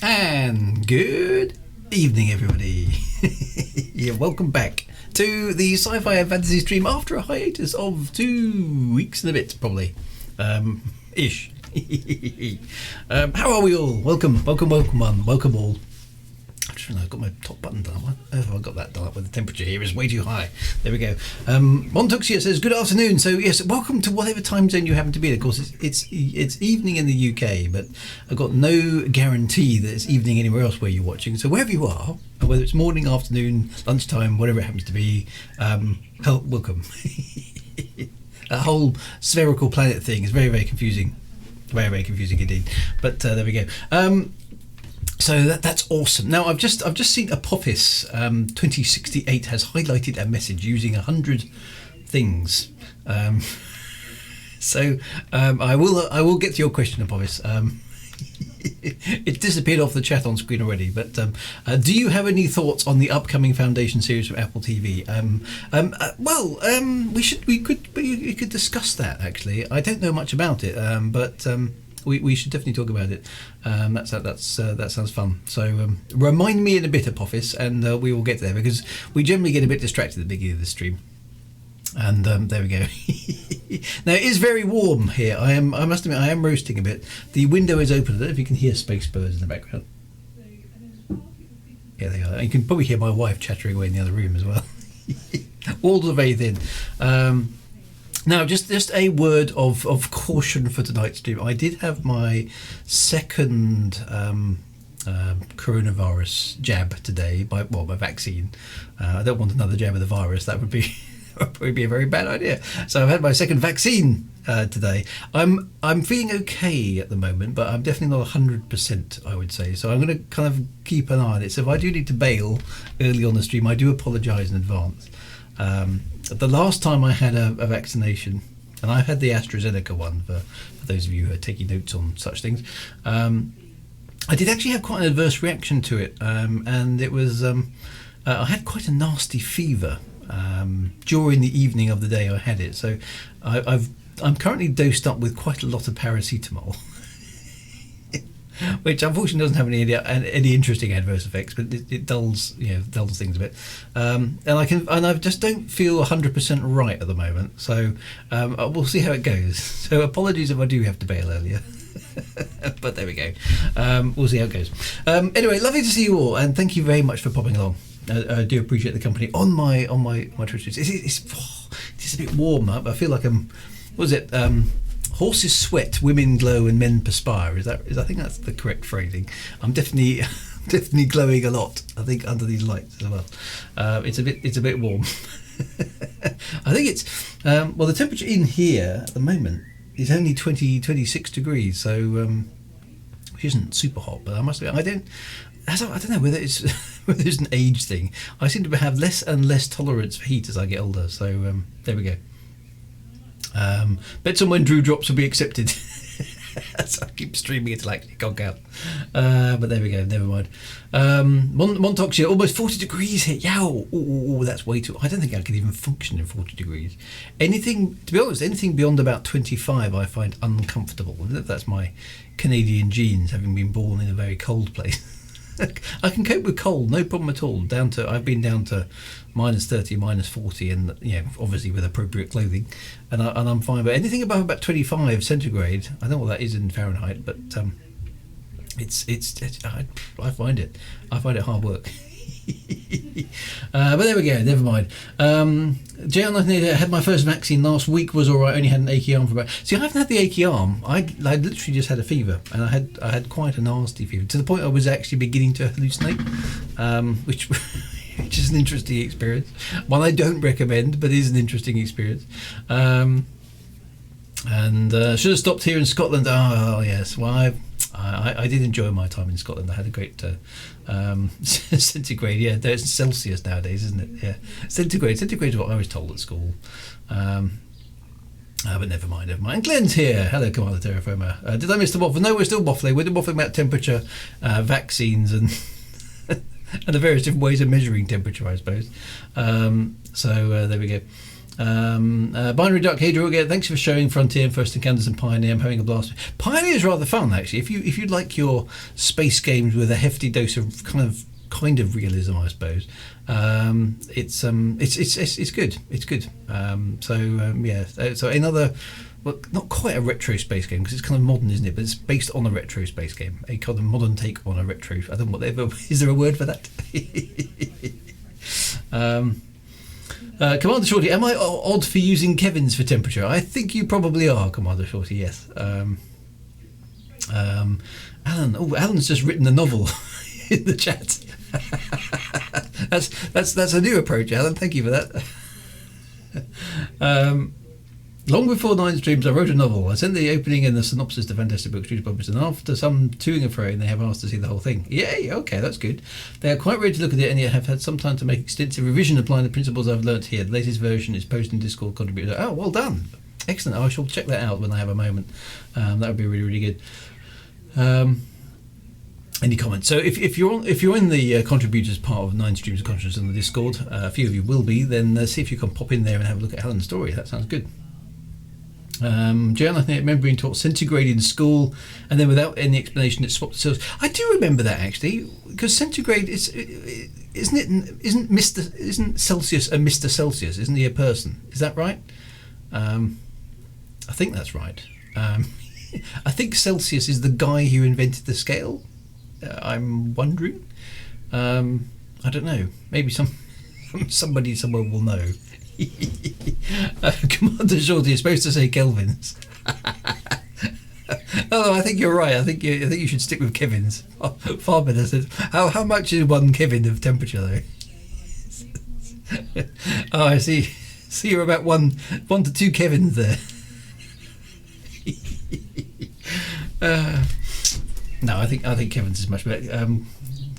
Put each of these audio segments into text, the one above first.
And good evening, everybody. Yeah, welcome back to the sci-fi and fantasy stream after a hiatus of 2 weeks and a bit, probably, ish. How are we all? Welcome all. I just realised I've got my top button done. Why have I got that done up when the temperature here is way too high? There we go. Montuxia says, good afternoon. So yes, welcome to whatever time zone you happen to be in. Of course, it's evening in the UK, but I've got no guarantee that it's evening anywhere else where you're watching. So wherever you are, whether it's morning, afternoon, lunchtime, whatever it happens to be, welcome. That whole spherical planet thing is very, very confusing. Very, very confusing indeed. But there we go. So that's awesome. Now I've just seen Apophis 2068 has highlighted a message using 100 things. So I will get to your question, Apophis. It's disappeared off the chat on screen already. But do you have any thoughts on the upcoming Foundation series from Apple TV? We could discuss that actually. I don't know much about it, but. We should definitely talk about it. That sounds fun. So remind me in a bit, Apophis, and we will get there because we generally get a bit distracted at the beginning of the stream. And there we go. Now it is very warm here. I must admit, I am roasting a bit. The window is open. I don't know if you can hear space birds in the background. Yeah, they are. You can probably hear my wife chattering away in the other room as well. Walls are very thin. Now, just a word of caution for tonight's stream. I did have my second coronavirus jab today, my vaccine. I don't want another jab of the virus. That would probably be a very bad idea. So I've had my second vaccine today. I'm feeling okay at the moment, but I'm definitely not 100%, I would say. So I'm going to kind of keep an eye on it. So if I do need to bail early on the stream, I do apologise in advance. The last time I had a vaccination, and I had the AstraZeneca one for those of you who are taking notes on such things, I did actually have quite an adverse reaction to it, and it was I had quite a nasty fever during the evening of the day I had it. So I'm currently dosed up with quite a lot of paracetamol. Which unfortunately doesn't have any interesting adverse effects, but it dulls things a bit. And I just don't feel 100% right at the moment. So we'll see how it goes. So apologies if I do have to bail earlier. But there we go. We'll see how it goes. Anyway, lovely to see you all, and thank you very much for popping along. I do appreciate the company on my Twitch. It's a bit warm. I feel like I'm. What was it? Horses sweat, women glow, and men perspire. I think that's the correct phrasing. I'm definitely glowing a lot. I think under these lights as well. It's a bit warm. I think it's the temperature in here at the moment is only 26 degrees, so which isn't super hot. But I must admit, I don't know whether it's an age thing. I seem to have less and less tolerance for heat as I get older. So there we go. Bets on when Drew drops will be accepted. So I keep streaming until I actually conk out. But there we go, never mind. Montoxia, almost 40 degrees here. Yow! Ooh, that's way too. I don't think I could even function in 40 degrees. To be honest, anything beyond about 25 I find uncomfortable. That's my Canadian genes, having been born in a very cold place. I can cope with cold, no problem at all. I've been down to -30, -40, and obviously with appropriate clothing, and I'm fine. But anything above about 25 centigrade, I don't know what that is in Fahrenheit, but I find it hard work. But there we go, never mind. JL19, I had my first vaccine last week, was alright, only had an achy arm for about. See, I haven't had the achy arm. I literally just had a fever, and I had quite a nasty fever, to the point I was actually beginning to hallucinate, which is an interesting experience. One I don't recommend, but is an interesting experience. And should have stopped here in Scotland. Oh yes, well I did enjoy my time in Scotland. I had a great centigrade. Yeah, there's Celsius nowadays, isn't it? Yeah, centigrade is what I was told at school. But never mind. And Glenn's here. Hello, Commander Terraformer. Did I miss the waffle? No, we're still waffling. We're waffling about temperature, vaccines, and and the various different ways of measuring temperature, I suppose. So there we go. Binary Duck, hey Drew again. Thanks for showing Frontier and First Encounters and Pioneer. I'm having a blast. Pioneer is rather fun actually. If you like your space games with a hefty dose of kind of realism, I suppose. It's good. It's good. So another, well, not quite a retro space game because it's kind of modern, isn't it? But it's based on a retro space game, a kind of modern take on a retro. I don't know whatever. Is there a word for that? Commander Shorty, am I odd for using Kevin's for temperature? I think you probably are, Commander Shorty. Yes. Alan. Oh, Alan's just written a novel in the chat. That's a new approach, Alan. Thank you for that. Long before Nine Streams, I wrote a novel. I sent the opening and the synopsis to Fantastic Books, Druids published, and after some toing and froing, they have asked to see the whole thing. Yay! Okay, that's good. They are quite ready to look at it, and yet have had some time to make extensive revision applying the principles I've learnt here. The latest version is posted in Discord contributor. Oh, well done! Excellent. I shall check that out when I have a moment. That would be really, really good. Any comments? So if you're in the contributors part of Nine Streams of Consciousness in the Discord, a few of you will be, then see if you can pop in there and have a look at Helen's story. That sounds good. Jan, I think I remember being taught centigrade in school, and then without any explanation, it swapped cells. I do remember that actually, because centigrade isn't Celsius a Mr. Celsius? Isn't he a person? Is that right? I think that's right. I think Celsius is the guy who invented the scale. I'm wondering. I don't know. Maybe somebody somewhere will know. Commander Shorty is supposed to say kelvins. Oh, I think you're right. I think you should stick with Kevin's. Far better said. How much is 1 Kevin of temperature though? Oh, I see. So you're about 1 to 2 Kevins there. No, I think Kevin's is much better.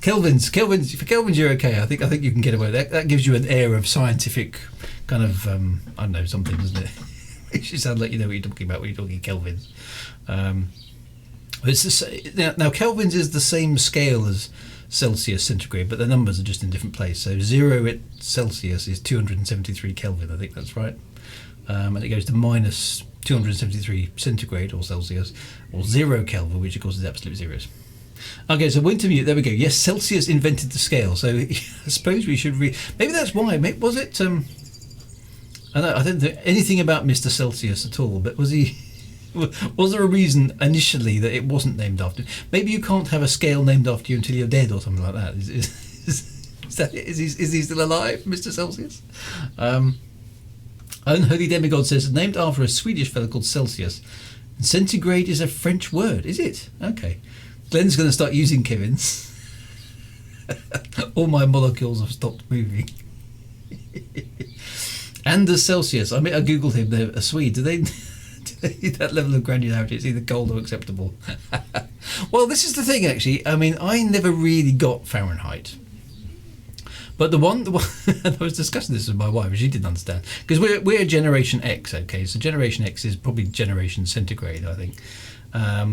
Kelvins. For Kelvins, you're okay. I think you can get away. That gives you an air of scientific kind of I don't know, something, doesn't it? Makes you sound like you know what you're talking about when you're talking Kelvins. Now Kelvins is the same scale as Celsius, centigrade, but the numbers are just in different places. So 0 at Celsius is 273 Kelvin. I think that's right. And it goes to minus 273 centigrade or Celsius, or 0 Kelvin, which of course is absolute zeros. Okay, so Wintermute, there we go. Yes, Celsius invented the scale, so I suppose we should maybe that's why. Was it? I don't know anything about Mr. Celsius at all, but was there a reason initially that it wasn't named after him? Maybe you can't have a scale named after you until you're dead or something like that. Is he still alive, Mr. Celsius? Unholy Demigod says, named after a Swedish fellow called Celsius. And centigrade is a French word, is it? Okay. Glenn's going to start using Kevin's. All my molecules have stopped moving. Anders Celsius. I googled him. They're a Swede. Do they need that level of granularity? It's either cold or acceptable. Well, this is the thing, actually. I mean, I never really got Fahrenheit. But the one I was discussing this with my wife, and she didn't understand, because we're Generation X, okay? So Generation X is probably Generation Centigrade, I think.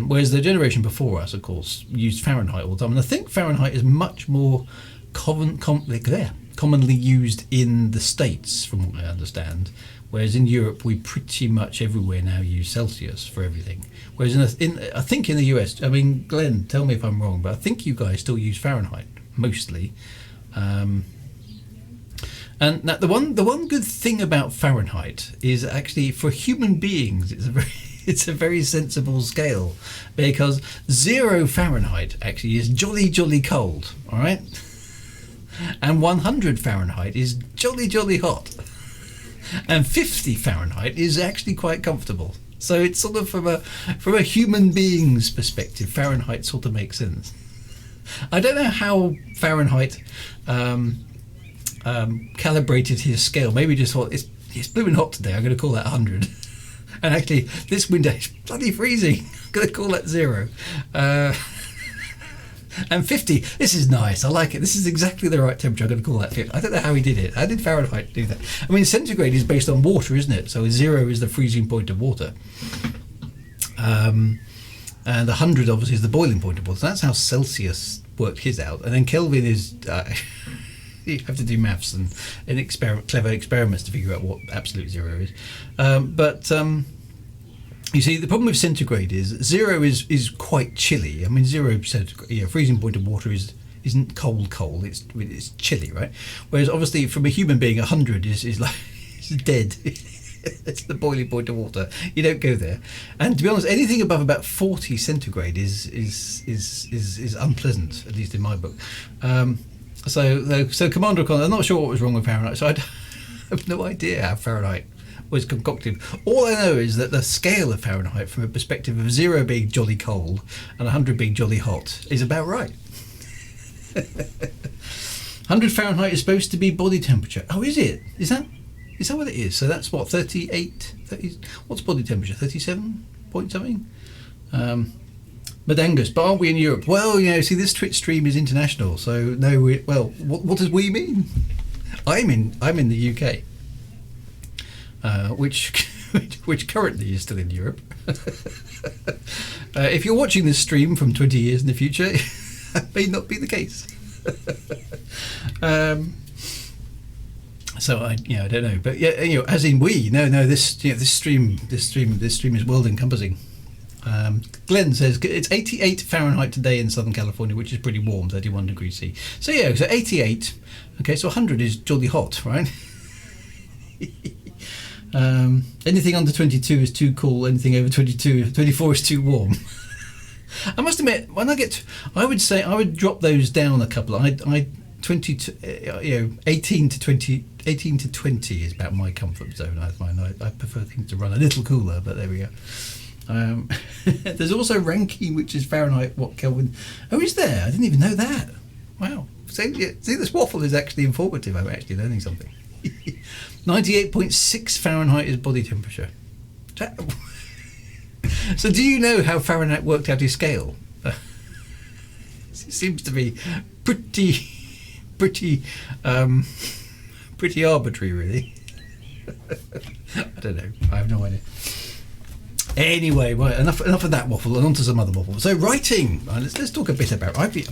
Whereas the generation before us, of course, used Fahrenheit all the time, and I think Fahrenheit is much more commonly used in the States, from what I understand. Whereas in Europe, we pretty much everywhere now use Celsius for everything. Whereas I think in the US, I mean, Glenn, tell me if I'm wrong, but I think you guys still use Fahrenheit mostly. And now the one good thing about Fahrenheit is actually for human beings it's a very sensible scale, because 0 Fahrenheit actually is jolly cold, all right, and 100 Fahrenheit is jolly hot, and 50 Fahrenheit is actually quite comfortable. So it's sort of from a human being's perspective, Fahrenheit sort of makes sense. I don't know how Fahrenheit calibrated his scale. Maybe just thought it's blooming hot today, I'm going to call that 100. And actually, this window is bloody freezing. I'm going to call that 0. And 50, this is nice. I like it. This is exactly the right temperature. I'm going to call that 50. I don't know how he did it. How did Fahrenheit do that? I mean, centigrade is based on water, isn't it? So 0 is the freezing point of water. And 100 obviously is the boiling point of water. So that's how Celsius worked his out. And then Kelvin is You have to do maths and clever experiments to figure out what absolute zero is. You see, the problem with centigrade is zero is quite chilly. I mean, 0 centigrade, freezing point of water isn't cold. It's chilly, right? Whereas obviously from a human being, 100 is like it's dead. It's the boiling point of water. You don't go there. And to be honest, anything above about 40 centigrade is unpleasant, at least in my book. So Commander O'Connor, I'm not sure what was wrong with Fahrenheit. So I have no idea how Fahrenheit was concocted. All I know is that the scale of Fahrenheit, from a perspective of 0 being jolly cold and 100 being jolly hot, is about right. 100 Fahrenheit is supposed to be body temperature. Oh, is it? Is that what it is? So that's what, 38? 30, what's body temperature? 37 point something? Madangus, but aren't we in Europe? Well, see, this Twitch stream is international, so no. What does we mean? I'm in the UK, which currently is still in Europe. If you're watching this stream from 20 years in the future, that may not be the case. So I don't know, but as in we, no, this stream is world encompassing. Glenn says it's 88 Fahrenheit today in Southern California, which is pretty warm, 31 degrees C. So so 88. Okay, so 100 is jolly hot, right? Anything under 22 is too cool. Anything over 24 is too warm. I must admit, when I would say I would drop those down a couple. 18 to 20. 18 to 20 is about my comfort zone. I find I prefer things to run a little cooler, but there we go. There's also Rankine, which is Fahrenheit, Kelvin? Oh, is there? I didn't even know that. Wow. See, this waffle is actually informative. I'm actually learning something. 98.6 Fahrenheit is body temperature. So do you know how Fahrenheit worked out his scale? It seems to be pretty arbitrary, really. I don't know. I have no idea. Anyway, right, enough of that waffle, and on to some other waffle. So writing. Let's talk a bit about. I've been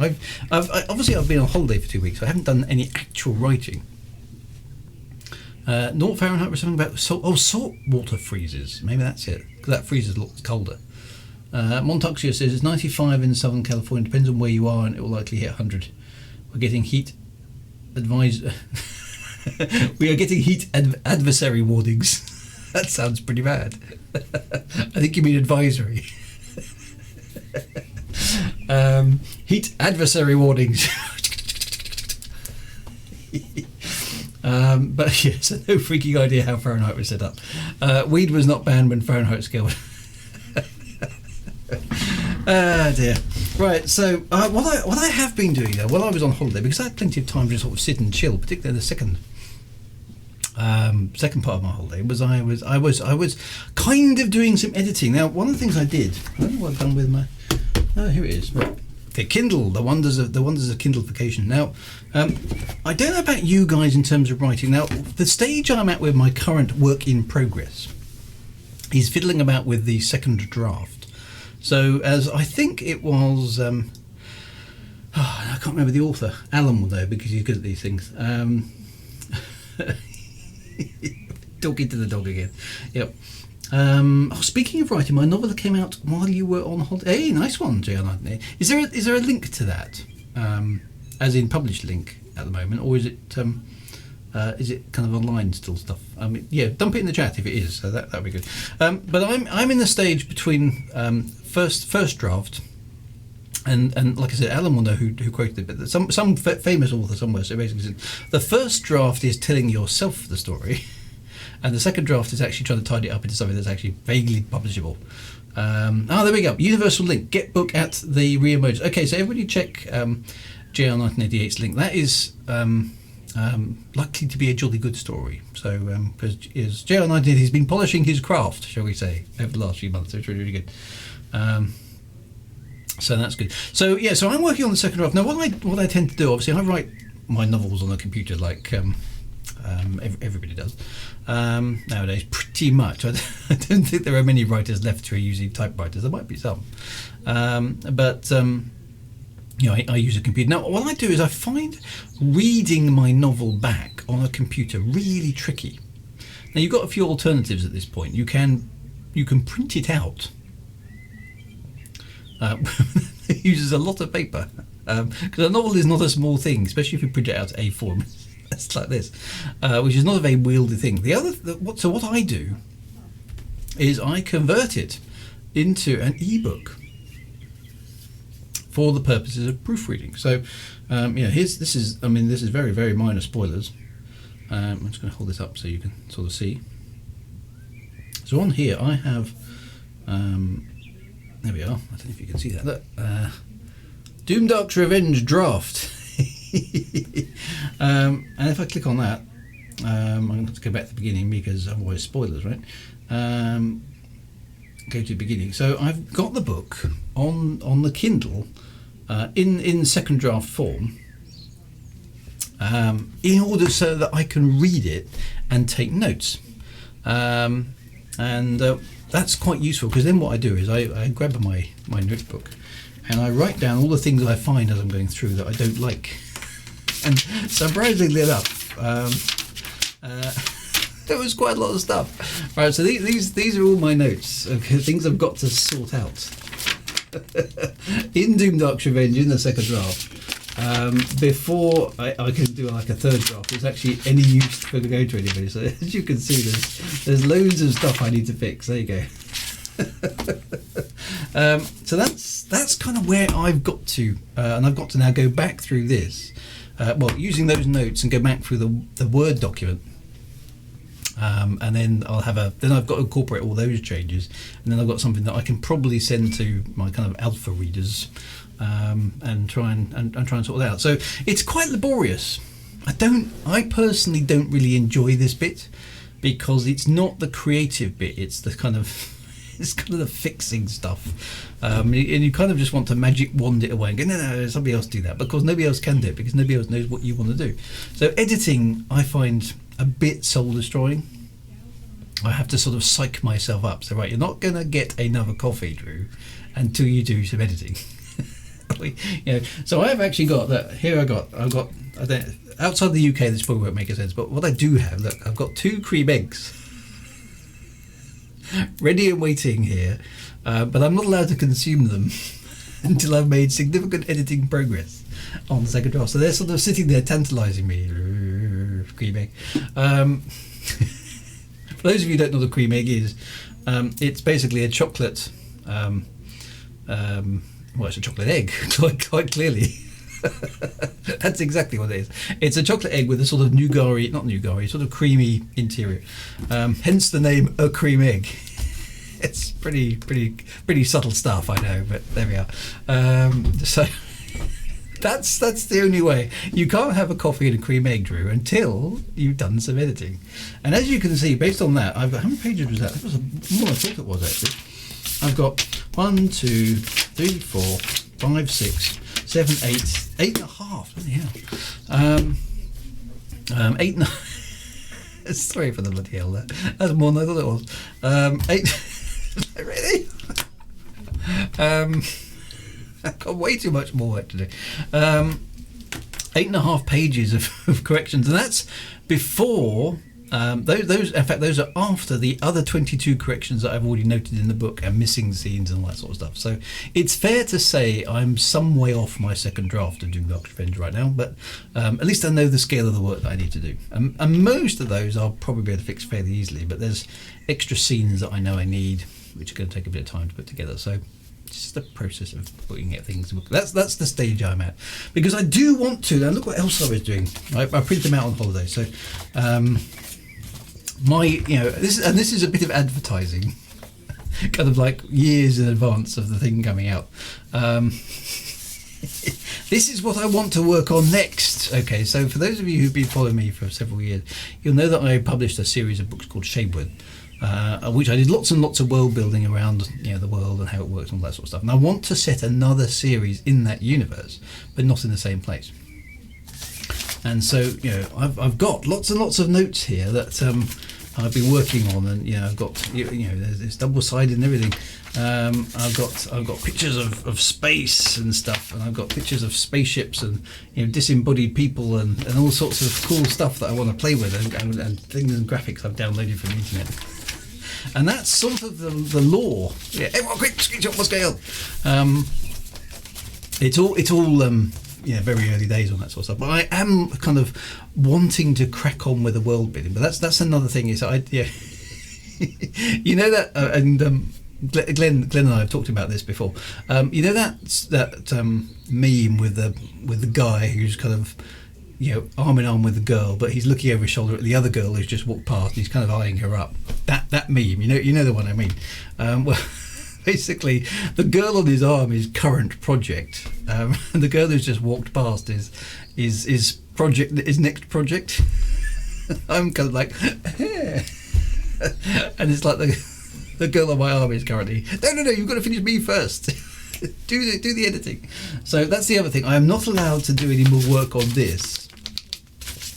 on holiday for 2 weeks, so I haven't done any actual writing. 0 Fahrenheit was something about salt water freezes. Maybe that's it, because that freezes a lot colder. Montuxia says it's 95 in Southern California. Depends on where you are, and it will likely hit 100. We're getting heat we are getting heat adversary warnings. That sounds pretty bad. I think you mean advisory. Heat adversary warnings. But yes, no freaking idea how Fahrenheit was set up. Weed was not banned when Fahrenheit scale. Ah dear. Right, so what I have been doing though, while I was on holiday, because I had plenty of time to sort of sit and chill, particularly the second part of my holiday, was I was kind of doing some editing. Now, one of the things I did, I don't know what I've done with my. Oh, here it is. Right. Okay, Kindle, the wonders of Kindleification. Now, I don't know about you guys in terms of writing. Now, the stage I'm at with my current work in progress is fiddling about with the second draft. So, as I think it was, I can't remember the author. Alan will know because he's good at these things. Talking to the dog again. Yep. Speaking of writing, my novel that came out while you were on holiday. Hey, nice one, J.R. Is there a link to that, as in published link at the moment, or is it kind of online still stuff? I mean, yeah, dump it in the chat if it is. So that'd be good. But I'm in the stage between first draft. And like I said, Alan will know who quoted it, but some famous author somewhere. So basically, said, the first draft is telling yourself the story, and the second draft is actually trying to tidy it up into something that's actually vaguely publishable. There we go. Universal link. Get book at the re-emergence. Okay, so everybody check JR 1988's link. That is likely to be a jolly good story. So because JR 1988 has been polishing his craft, shall we say, over the last few months. So it's really, really good. So that's good. So yeah, so I'm working on the second draft. Now what I tend to do, obviously I write my novels on a computer like everybody does nowadays, pretty much. I don't think there are many writers left who are using typewriters. There might be some. But I use a computer. Now, what I do is I find reading my novel back on a computer really tricky. Now, you've got a few alternatives at this point. You can print it out. It uses a lot of paper, because a novel is not a small thing, especially if you print it out A4. It's like this, which is not a very wieldy thing. So what I do is I convert it into an ebook for the purposes of proofreading. So, this is very, very minor spoilers. I'm just going to hold this up so you can sort of see. So on here I have, there we are. I don't know if you can see that. Look, Doomdark's Revenge draft. And if I click on that, I'm going to have to go back to the beginning because otherwise spoilers, right? Go to the beginning. So I've got the book on the Kindle in second draft form, in order so that I can read it and take notes, and that's quite useful, because then what I do is I grab my notebook and I write down all the things I find as I'm going through that I don't like. And surprisingly enough, there was quite a lot of stuff. Right, so these are all my notes, okay, things I've got to sort out in Doomdark's Revenge in the second draft. Before I can do like a third draft, it's actually any use for go to anybody. So as you can see, there's loads of stuff I need to fix. There you go. So that's kind of where I've got to, and I've got to now go back through this. Using those notes and go back through the Word document, and then I've got to incorporate all those changes, and then I've got something that I can probably send to my kind of alpha readers, and try and sort it out. So it's quite laborious. I personally don't really enjoy this bit, because it's not the creative bit; it's the kind of the fixing stuff, and you kind of just want to magic wand it away and go, no, somebody else do that, because nobody else can do it, because nobody else knows what you want to do. So editing, I find a bit soul destroying. I have to sort of psych myself up. So right, you're not going to get another coffee, Drew, until you do some editing. So I've actually got that here. I've got I don't, outside the UK this probably won't make a sense, but what I do have, look, I've got 2 cream eggs ready and waiting here, but I'm not allowed to consume them until I've made significant editing progress on the second draft. So they're sort of sitting there tantalising me. Cream egg. For those of you who don't know what a cream egg is, it's basically a chocolate. It's a chocolate egg, quite clearly. That's exactly what it is. It's a chocolate egg with a sort of sort of creamy interior. Hence the name a cream egg. It's pretty subtle stuff, I know, but there we are. So that's the only way. You can't have a coffee and a cream egg, Drew, until you've done some editing. And as you can see, based on that, I've got, how many pages was that? That was more than I thought it was, actually. I've got 1, 2, 3, 4, 5, 6, 7, 8, 8.5. Bloody hell. 8 and sorry for the bloody hell. That's more than I thought it was. 8. Really? I've got way too much more work to do. 8.5 pages of corrections, and that's before. Those are after the other 22 corrections that I've already noted in the book, and missing scenes and all that sort of stuff. So it's fair to say I'm some way off my second draft of Doomdark's Revenge right now, but at least I know the scale of the work that I need to do. And most of those I'll probably be able to fix fairly easily, but there's extra scenes that I know I need, which are going to take a bit of time to put together. So it's just the process of putting at things. That's the stage I'm at, because I do want to. Now look what else I was doing. I printed them out on holiday, so. This is a bit of advertising, kind of like years in advance of the thing coming out. This is what I want to work on next. Okay, so for those of you who've been following me for several years, you'll know that I published a series of books called Shadewood, which I did lots and lots of world building around, the world and how it works and all that sort of stuff. And I want to set another series in that universe, but not in the same place. And so, I've got lots and lots of notes here that I've been working on, and I've got there's double sided and everything. I've got pictures of space and stuff, and I've got pictures of spaceships and disembodied people and all sorts of cool stuff that I want to play with, and things and graphics I've downloaded from the internet. And that's sort of the lore. Yeah, everyone, quick, screenshot what's going on. It's all very early days on that sort of stuff. But I am kind of wanting to crack on with the world building. But that's another thing. Is that, and Glenn and I have talked about this before. That meme with the guy who's kind of arm in arm with the girl, but he's looking over his shoulder at the other girl who's just walked past. He's kind of eyeing her up. That meme, you know the one I mean. Well, basically, the girl on his arm is current project, and the girl who's just walked past is next project. I'm kind of like, yeah. And it's like the girl on my arm is currently, no, you've got to finish me first. do the editing. So that's the other thing. I am not allowed to do any more work on this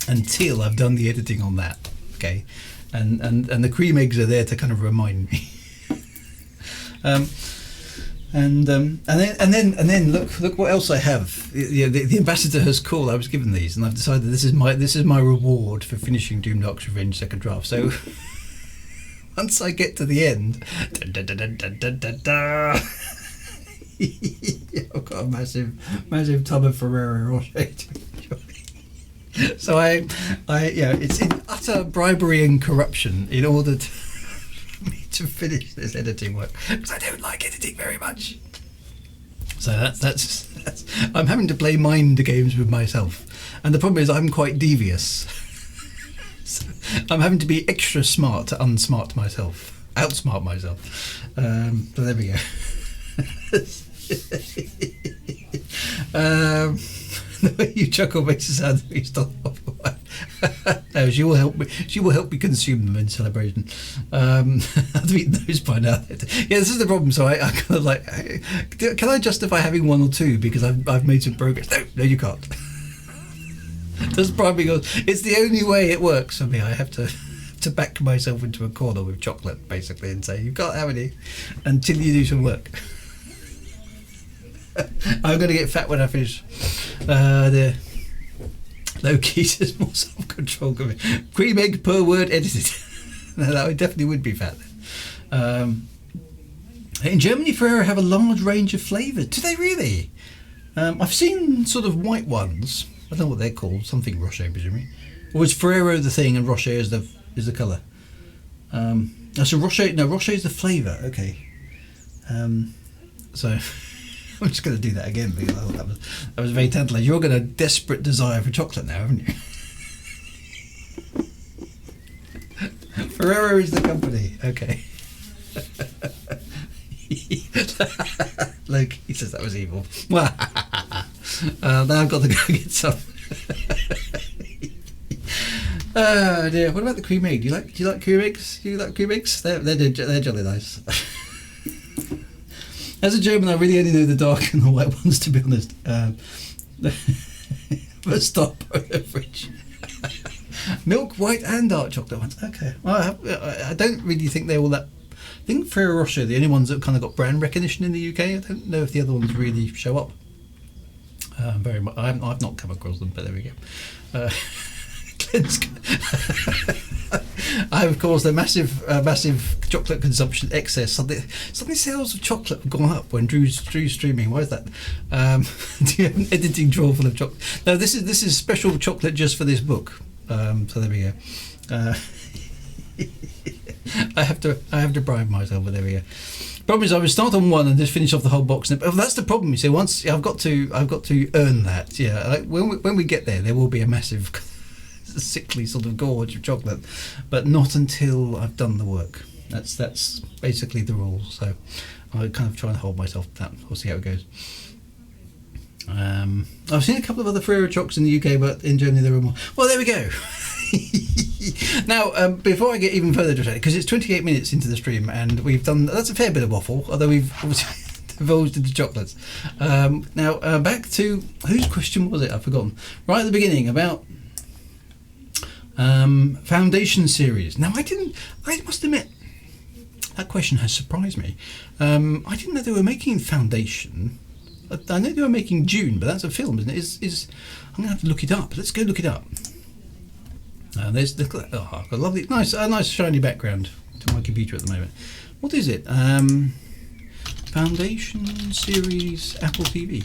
until I've done the editing on that. Okay, and the cream eggs are there to kind of remind me. And then look what else I have. The ambassador has called. I was given these, and I've decided this is my reward for finishing Doom Dark's Revenge second draft. So once I get to the end, I've got a massive tub of Ferrero Rocher to enjoy. So it's in utter bribery and corruption in order for me to finish this editing work, because I don't like editing very much. So that's I'm having to play mind games with myself, and the problem is I'm quite devious. So I'm having to be extra smart to outsmart myself. But there we go. The way you chuckle makes it sound like you stop. No, she will help me. She will help me consume them in celebration. I've eaten those by now. Yeah, this is the problem. So I kind of like, can I justify having one or two because I've made some progress? No, you can't. That's probably because it's the only way it works for me. I have to back myself into a corner with chocolate, basically, and say you can't have any until you do some work. I'm going to get fat when I finish. The low key says more self-control. Cream egg per word edited. No, that definitely would be fat. In Germany, Ferrero have a large range of flavours. Do they really? I've seen sort of white ones. I don't know what they're called. Something Rocher, presumably. Or is Ferrero the thing and Rocher is the colour? So Rocher is the flavour. Okay. So I'm just going to do that again because that was very tantalising. You're got a desperate desire for chocolate now, haven't you? Ferrero is the company. Okay. Look, he says that was evil. Now I've got to go get some. Oh dear. What about the cream egg? Do you like cream eggs? They're jolly nice. As a German, I really only know the dark and the white ones, to be honest. But stop the fridge. Milk, white, and dark chocolate ones. Okay. Well, I don't really think they're all that. I think Ferrero Rocher are the only ones that kind of got brand recognition in the UK. I don't know if the other ones really show up. Very much. I've not come across them, but there we go. I have caused a massive chocolate consumption excess. Suddenly sales of chocolate have gone up when Drew's streaming. Why is that? Do you have an editing drawer full of chocolate? No, this is special chocolate just for this book. So there we go. I have to bribe myself, but there we go. Problem is, I would start on one and just finish off the whole box. That's the problem. You see, once I've got to earn that. Yeah, like when we get there will be a massive, sickly sort of gorge of chocolate, but not until I've done the work. That's basically the rule. So I kind of try and hold myself to that. We'll see how it goes. I've seen a couple of other Ferrero Chocks in the UK, but in Germany there are more. Well, there we go. Now, before I get even further distracted, because it's 28 minutes into the stream and that's a fair bit of waffle, although we've obviously divulged into chocolates. Now, back to, whose question was it? I've forgotten. Right at the beginning about Foundation series. Now, I must admit, that question has surprised me. I didn't know they were making Foundation. I know they were making Dune, but that's a film, isn't it? I'm going to have to look it up. Let's go look it up. There's the I've got a lovely, nice shiny background to my computer at the moment. What is it? Foundation series, Apple TV.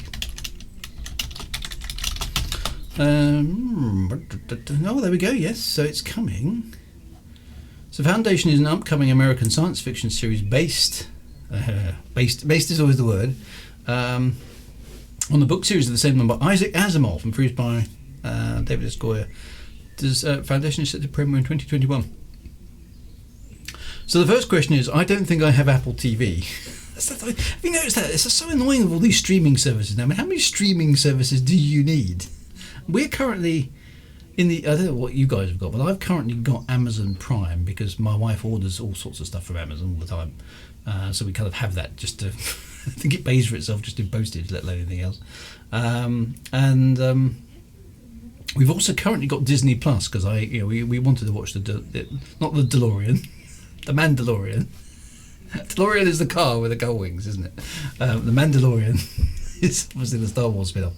Oh, there we go. Yes, so it's coming. So Foundation is an upcoming American science fiction series based is always the word, on the book series of the same name by Isaac Asimov and produced by David S. Goyer. Foundation is set to premiere in 2021. So the first question is, I don't think I have Apple TV. Have you noticed that? It's so annoying with all these streaming services now. I mean, how many streaming services do you need? We're currently in the, I don't know what you guys have got, but I've currently got Amazon Prime because my wife orders all sorts of stuff from Amazon all the time. So we kind of have that just to, I think it pays for itself just in postage, let alone anything else. We've also currently got Disney Plus because we wanted to watch not the DeLorean, the Mandalorian. DeLorean is the car with the gull wings, isn't it? The Mandalorian is obviously the Star Wars spin-off.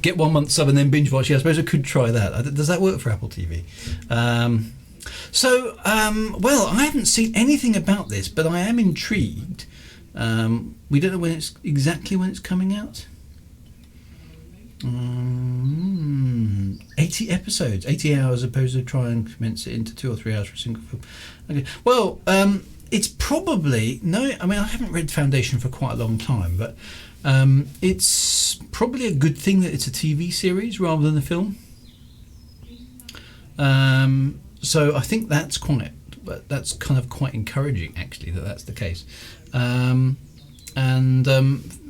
Get 1 month sub and then binge watch. Yeah, I suppose I could try that. Does that work for Apple TV? Well, I haven't seen anything about this, but I am intrigued. We don't know exactly when it's coming out. 80 episodes, 80 hours, opposed to try and commence it into 2 or 3 hours for a single film. Okay. Well, it's probably I haven't read Foundation for quite a long time, but it's probably a good thing that it's a TV series rather than a film. So I think that's kind of quite encouraging, actually, that that's the case.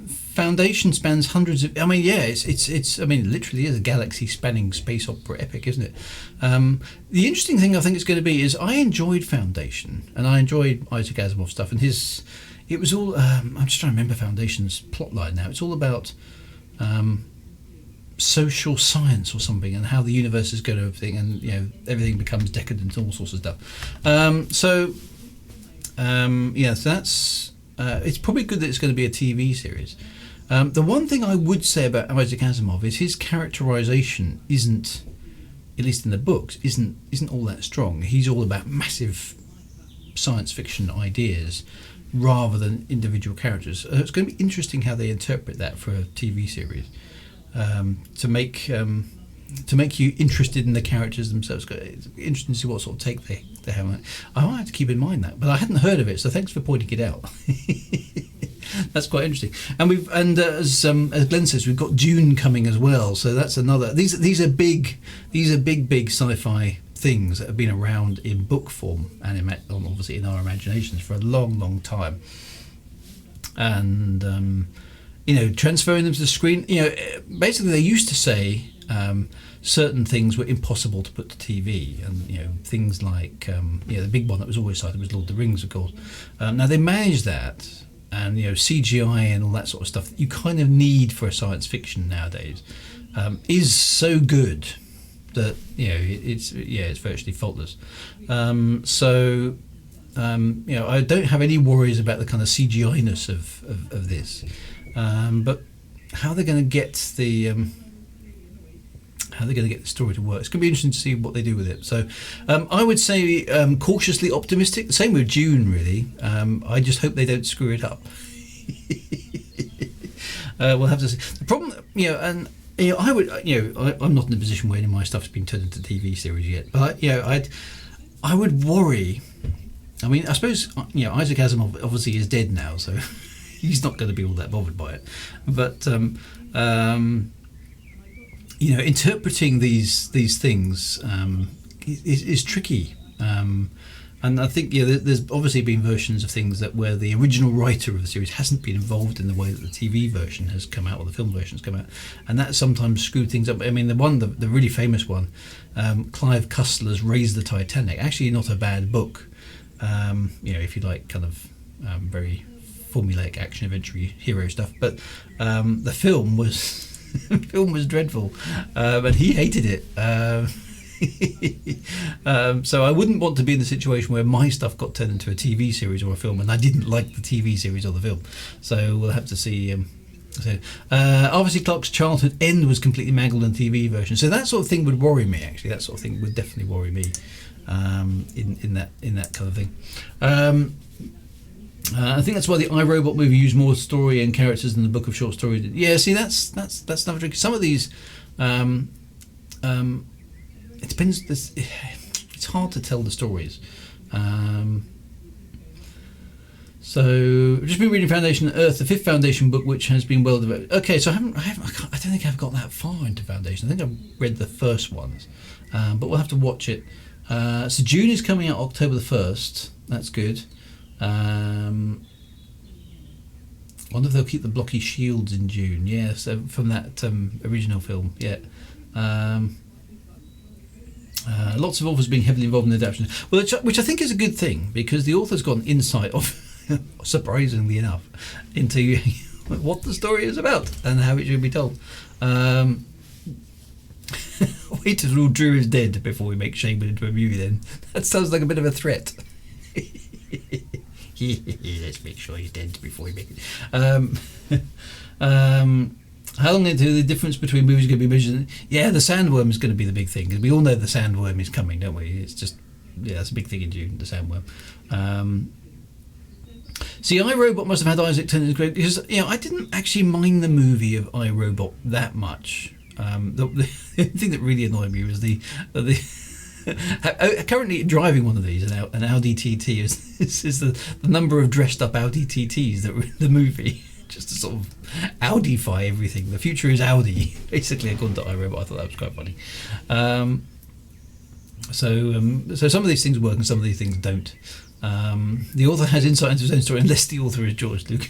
Foundation spans hundreds of. It's literally is a galaxy-spanning space opera epic, isn't it? The interesting thing I think it's going to be is I enjoyed Foundation and I enjoyed Isaac Asimov stuff, and it was all. I'm just trying to remember Foundation's plotline now. It's all about social science or something, and how the universe is going to everything, and everything becomes decadent and all sorts of stuff. So that's. It's probably good that it's going to be a TV series. The one thing I would say about Isaac Asimov is his characterization isn't, at least in the books, isn't all that strong. He's all about massive science fiction ideas rather than individual characters. It's going to be interesting how they interpret that for a TV series, to make you interested in the characters themselves. It's interesting to see what sort of take they have on it. I might have to keep in mind that, but I hadn't heard of it, so thanks for pointing it out. That's quite interesting. And as Glenn says, we've got Dune coming as well. So that's another. These are big sci-fi things that have been around in book form and obviously in our imaginations for a long, long time. And transferring them to the screen. Basically they used to say certain things were impossible to put to TV, and things like the big one that was always cited was Lord of the Rings, of course. Now they managed that. And CGI and all that sort of stuff that you kind of need for a science fiction nowadays is so good that it's virtually faultless. I don't have any worries about the kind of CGI-ness of this, but how they're going to get the story to work. It's going to be interesting to see what they do with it. So I would say cautiously optimistic. The same with Dune, really. I just hope they don't screw it up. We'll have to see. The problem, I'm not in a position where any of my stuff's been turned into TV series yet. But I would worry. I mean, I suppose Isaac Asimov obviously is dead now, so he's not going to be all that bothered by it. But interpreting these things is tricky, and I think there's obviously been versions of things where the original writer of the series hasn't been involved in the way that the TV version has come out or the film version has come out, and that sometimes screwed things up. I mean, the really famous one, Clive Cussler's Raise the Titanic, actually not a bad book, if you like kind of very formulaic action adventure hero stuff, but the film was. The film was dreadful, and he hated it. So I wouldn't want to be in the situation where my stuff got turned into a TV series or a film, and I didn't like the TV series or the film. So we'll have to see. Obviously, Clark's childhood end was completely mangled in the TV version. So that sort of thing would worry me. Actually, that sort of thing would definitely worry me. In that kind of thing. I think that's why the iRobot movie used more story and characters than the book of short stories did. Yeah, see, that's another trick. Some of these, it depends. It's hard to tell the stories. So, I've just been reading Foundation Earth, the fifth Foundation book, which has been well developed. Okay, so I don't think I've got that far into Foundation. I think I've read the first ones, but we'll have to watch it. So June is coming out October the 1st. That's good. Wonder if they'll keep the blocky shields in June. Yeah, so from that original film. Yeah. Lots of authors being heavily involved in the adaptation, well, which I think is a good thing, because the author's got an insight of, surprisingly enough, into what the story is about and how it should be told. Wait till all Drew is dead before we make Shaman into a movie then. That sounds like a bit of a threat. Let's make sure he's dead before we make it. How long into the difference between movies going to be measured? Yeah, the sandworm is going to be the big thing, because we all know the sandworm is coming, don't we? It's just, yeah, that's a big thing in June, the sandworm. See, iRobot must have had Isaac turn into great, because I didn't actually mind the movie of iRobot that much. The thing that really annoyed me was the currently driving one of these, an Audi TT is the number of dressed up Audi TTs that were in the movie, just to sort of Audify everything. The future is Audi, basically, according to iRobot. I thought that was quite funny. So some of these things work and some of these things don't. The author has insight into his own story, unless the author is George Lucas.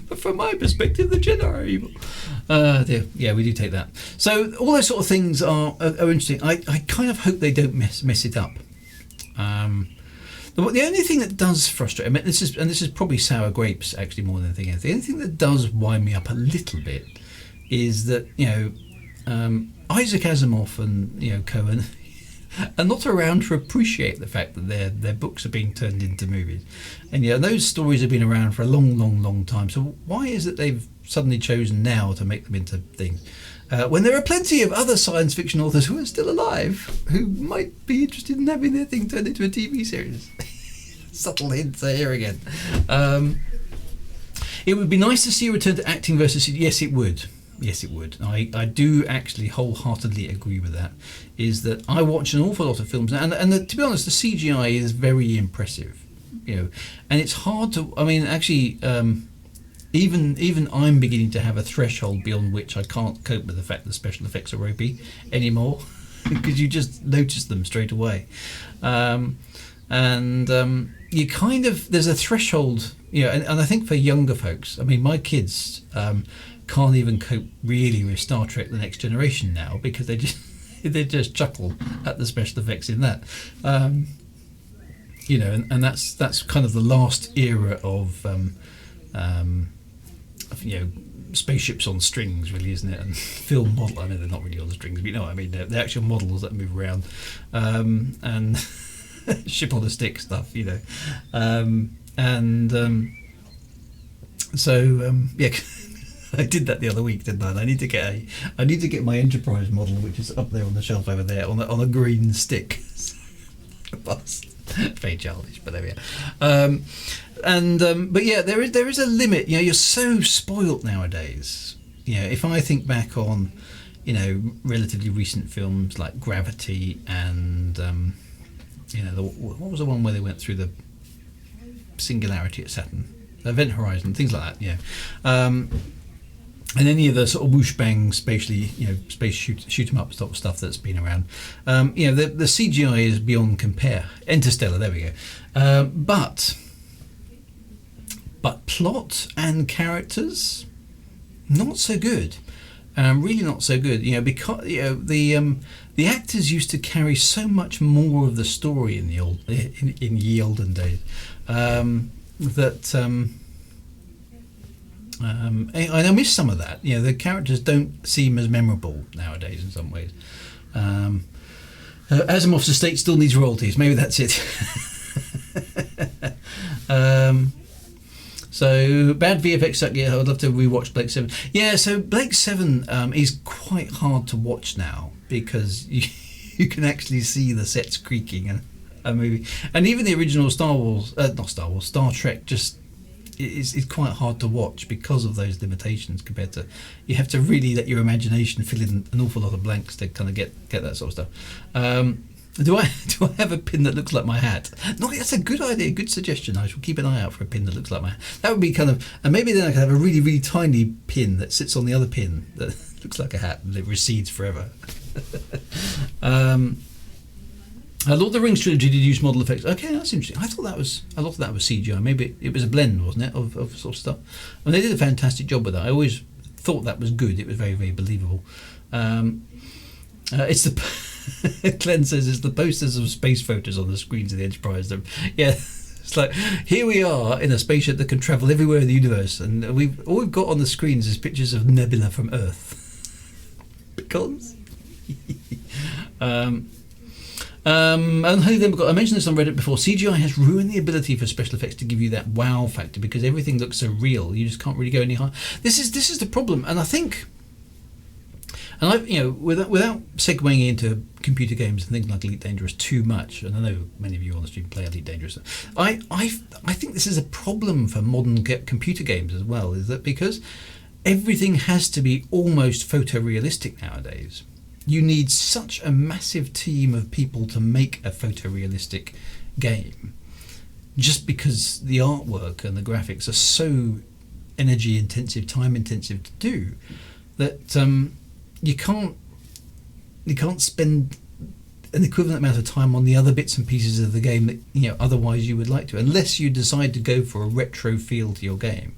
But from my perspective, the Jedi are evil. Yeah, we do take that. So all those sort of things are interesting. I kind of hope they don't mess it up. The only thing that does frustrate, I mean, this is probably sour grapes actually more than anything else. The only thing that does wind me up a little bit is that Isaac Asimov and Cohen are not around to appreciate the fact that their books are being turned into movies, and those stories have been around for a long time. So why is it they've suddenly chosen now to make them into things, when there are plenty of other science fiction authors who are still alive who might be interested in having their thing turned into a TV series? Subtle hints here again. It would be nice to see a return to acting versus. Yes, it would. I do actually wholeheartedly agree with that. Is that I watch an awful lot of films now, and to be honest, the CGI is very impressive, and it's hard to. I mean, actually, even I'm beginning to have a threshold beyond which I can't cope with the fact that special effects are ropey anymore, because you just notice them straight away, you kind of, there's a threshold, and I think for younger folks, I mean, my kids can't even cope really with Star Trek: The Next Generation now, because they just chuckle at the special effects in that, and that's kind of the last era of spaceships on strings, really, isn't it? And film model, I mean, they're not really on strings, but I mean, they're actual models that move around, and ship on a stick stuff, I did that the other week, didn't I? And I need to get my Enterprise model, which is up there on the shelf over there, on a green stick. Very childish, but there we are. But yeah, there is a limit. You're so spoilt nowadays. If I think back on, relatively recent films like Gravity and what was the one where they went through the singularity at Saturn, Event Horizon, things like that. And any of the sort of whoosh bang spatially, space shoot 'em up stuff that's been around. The CGI is beyond compare. Interstellar, there we go. But plot and characters, not so good. Really not so good. Because the actors used to carry so much more of the story in ye olden days, that. And I miss some of that. The characters don't seem as memorable nowadays in some ways. Asimov's estate still needs royalties. Maybe that's it. So bad VFX suck. Yeah, I'd love to rewatch Blake 7. Yeah, so Blake 7 is quite hard to watch now because you can actually see the sets creaking and a movie, and even the original Star Trek just is quite hard to watch because of those limitations. Compared to, you have to really let your imagination fill in an awful lot of blanks to kind of get that sort of stuff. Do I have a pin that looks like my hat? No, that's a good idea, good suggestion. I shall keep an eye out for a pin that looks like my hat. That would be kind of, and maybe then I could have a really, really tiny pin that sits on the other pin that looks like a hat and it recedes forever. Lord of the Rings trilogy did use model effects. Okay, that's interesting. I thought that was CGI. Maybe it was a blend, wasn't it, of sort of stuff. And they did a fantastic job with that. I always thought that was good. It was very, very believable. It's the Glenn says it's the posters of space photos on the screens of the Enterprise. Yeah, it's like, here we are in a spaceship that can travel everywhere in the universe, and all we've got on the screens is pictures of nebula from Earth. Because. And I mentioned this on Reddit before. CGI has ruined the ability for special effects to give you that wow factor because everything looks so real. You just can't really go any higher. This is the problem, and I think. And without segueing into computer games and things like Elite Dangerous too much, and I know many of you on the stream play Elite Dangerous, I think this is a problem for modern computer games as well. Is that because everything has to be almost photorealistic nowadays? You need such a massive team of people to make a photorealistic game, just because the artwork and the graphics are so energy intensive, time intensive to do, that you can't spend an equivalent amount of time on the other bits and pieces of the game that otherwise you would like to, unless you decide to go for a retro feel to your game.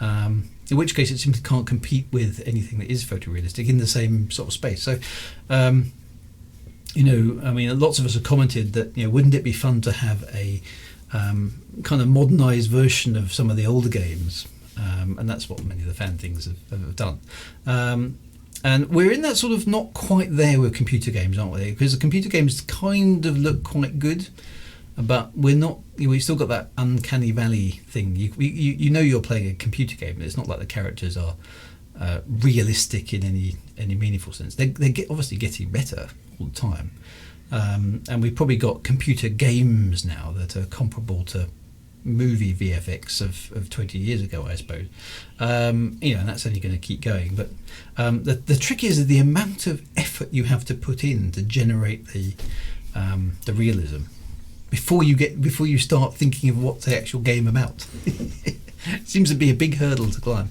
In which case it simply can't compete with anything that is photorealistic in the same sort of space. So, lots of us have commented that, wouldn't it be fun to have a kind of modernised version of some of the older games? And that's what many of the fan things have done. And we're in that sort of not quite there with computer games, aren't we? Because the computer games kind of look quite good, but we're not. We've still got that uncanny valley thing. You're playing a computer game. It's not like the characters are realistic in any meaningful sense. They're obviously getting better all the time, and we've probably got computer games now that are comparable to movie VFX of 20 years ago, I suppose. And that's only going to keep going. But the trick is the amount of effort you have to put in to generate the realism before you start thinking of what's the actual game about. It seems to be a big hurdle to climb.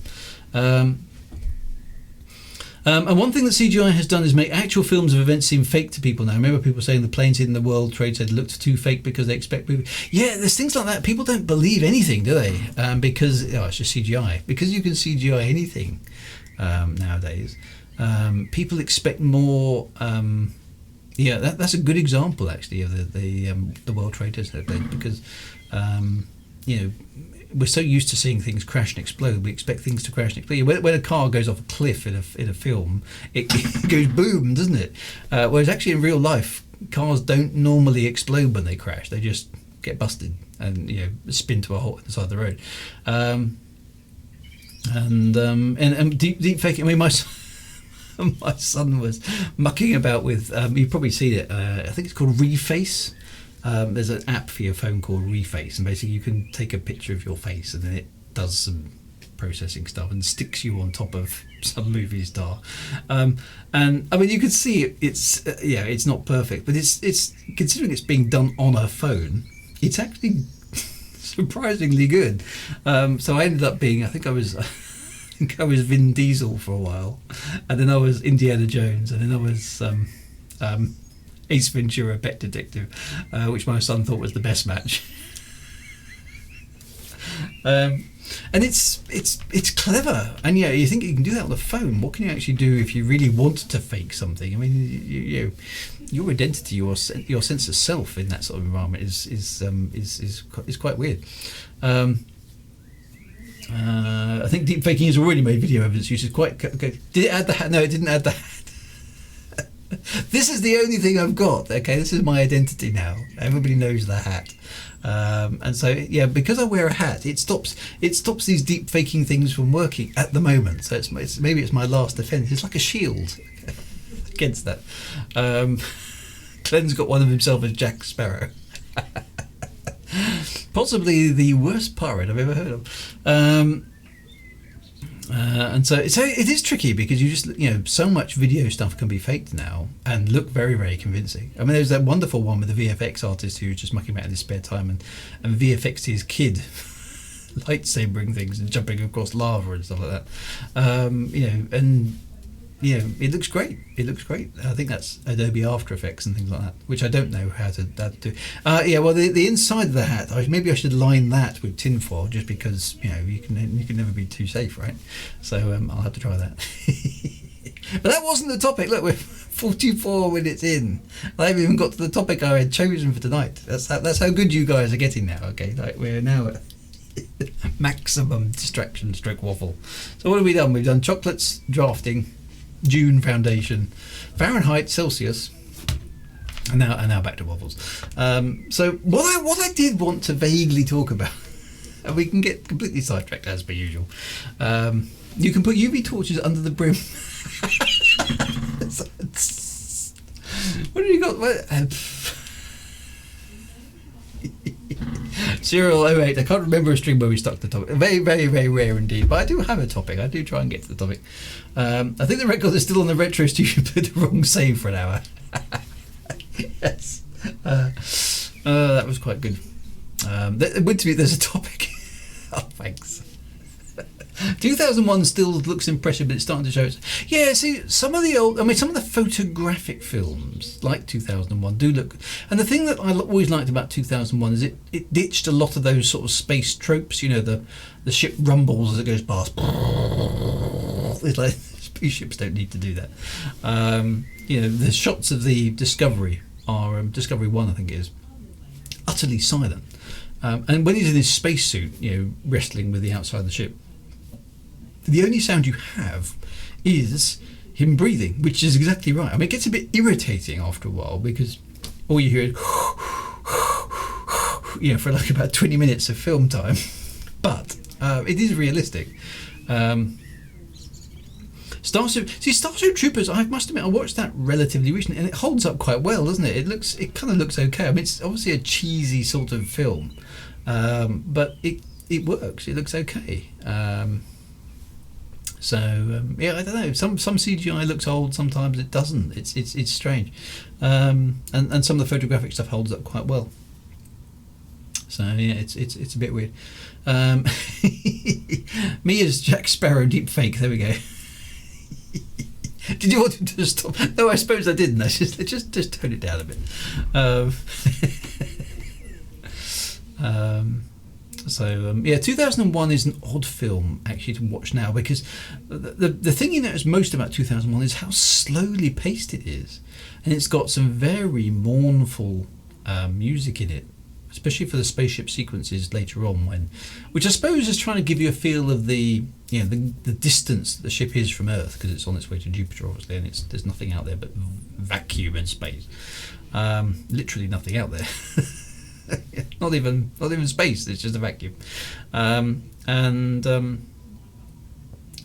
And one thing that CGI has done is make actual films of events seem fake to people now. Remember people saying the planes hitting the World Trade Center looked too fake because they expect movies. Yeah, there's things like that. People don't believe anything, do they? Because it's just CGI. Because you can CGI anything nowadays. People expect more. That's a good example actually of the World Trade Center event, because we're so used to seeing things crash and explode. We expect things to crash and explode. When a car goes off a cliff in a film, it goes boom, doesn't it? Whereas actually in real life, cars don't normally explode when they crash. They just get busted and spin to a halt inside the road. And deep faking. I mean, my son was mucking about with. You've probably seen it. I think it's called Reface. There's an app for your phone called Reface, and basically you can take a picture of your face and then it does some processing stuff and sticks you on top of some movie star. And I mean, you can see it's not perfect, but it's considering it's being done on a phone, it's actually surprisingly good. So I ended up being, I think I was Vin Diesel for a while, and then I was Indiana Jones, and then I was Ace Ventura, Pet Detective, which my son thought was the best match. And it's clever, and you think you can do that on the phone. What can you actually do if you really want to fake something? I mean, your identity, your sense of self in that sort of environment is quite weird. I think deep faking has already made video evidence use is quite good. Did it add the hat? No, it didn't add the hat. This is the only thing I've got. Okay, this is my identity now. Everybody knows the hat. And so, yeah, because I wear a hat, it stops these deep faking things from working at the moment. So maybe it's my last defense. It's like a shield against that. Glenn's got one of himself as Jack Sparrow. Possibly the worst pirate I've ever heard of. And so it is tricky because you just, so much video stuff can be faked now and look very, very convincing. I mean, there's that wonderful one with the VFX artist who's just mucking about in his spare time and VFXed his kid lightsabering things and jumping across lava and stuff like that. It looks great. It looks great. I think that's Adobe After Effects and things like that, which I don't know how to do. Well, the inside of the hat, maybe I should line that with tinfoil, just because you can never be too safe, right? So I'll have to try that. But that wasn't the topic. Look, we're 44 minutes in. I haven't even got to the topic I had chosen for tonight. That's how good you guys are getting now. Okay, like we're now at maximum distraction stroke waffle. So what have we done? We've done chocolates, drafting, June foundation, Fahrenheit, Celsius, and now back to waffles. So what I did want to vaguely talk about, and we can get completely sidetracked as per usual. You can put UV torches under the brim. What have you got? Serial 08. I can't remember a stream where we stuck the topic. Very, very, very rare indeed. But I do have a topic. I do try and get to the topic. I think the record is still on the retro studio, but the wrong save for an hour. Yes. That was quite good. There's a topic. Oh, thanks. 2001 still looks impressive, but it's starting to show see, some of the photographic films like 2001 do look, and the thing that I always liked about 2001 is it ditched a lot of those sort of space tropes. The ship rumbles as it goes past. It's like spaceships don't need to do that. The shots of the Discovery are Discovery 1, I think it is, utterly silent, and when he's in his spacesuit, wrestling with the outside of the ship, the only sound you have is him breathing, which is exactly right. I mean, it gets a bit irritating after a while because all you hear is, for like about 20 minutes of film time. But it is realistic. Starship Troopers, I must admit, I watched that relatively recently, and it holds up quite well, doesn't it? It kind of looks okay. I mean, it's obviously a cheesy sort of film, but it works. It looks okay. I don't know. Some CGI looks old, sometimes it doesn't. It's strange, and some of the photographic stuff holds up quite well. So yeah, it's a bit weird. Me as Jack Sparrow deepfake. There we go. Did you want him to stop? No, I suppose I didn't. I just tone it down a bit. So 2001 is an odd film actually to watch now, because the thing you notice most about 2001 is how slowly paced it is, and it's got some very mournful music in it, especially for the spaceship sequences later on, which I suppose is trying to give you a feel of the distance the ship is from Earth, because it's on its way to Jupiter obviously, and there's nothing out there but vacuum and space, literally nothing out there. not even space, it's just a vacuum,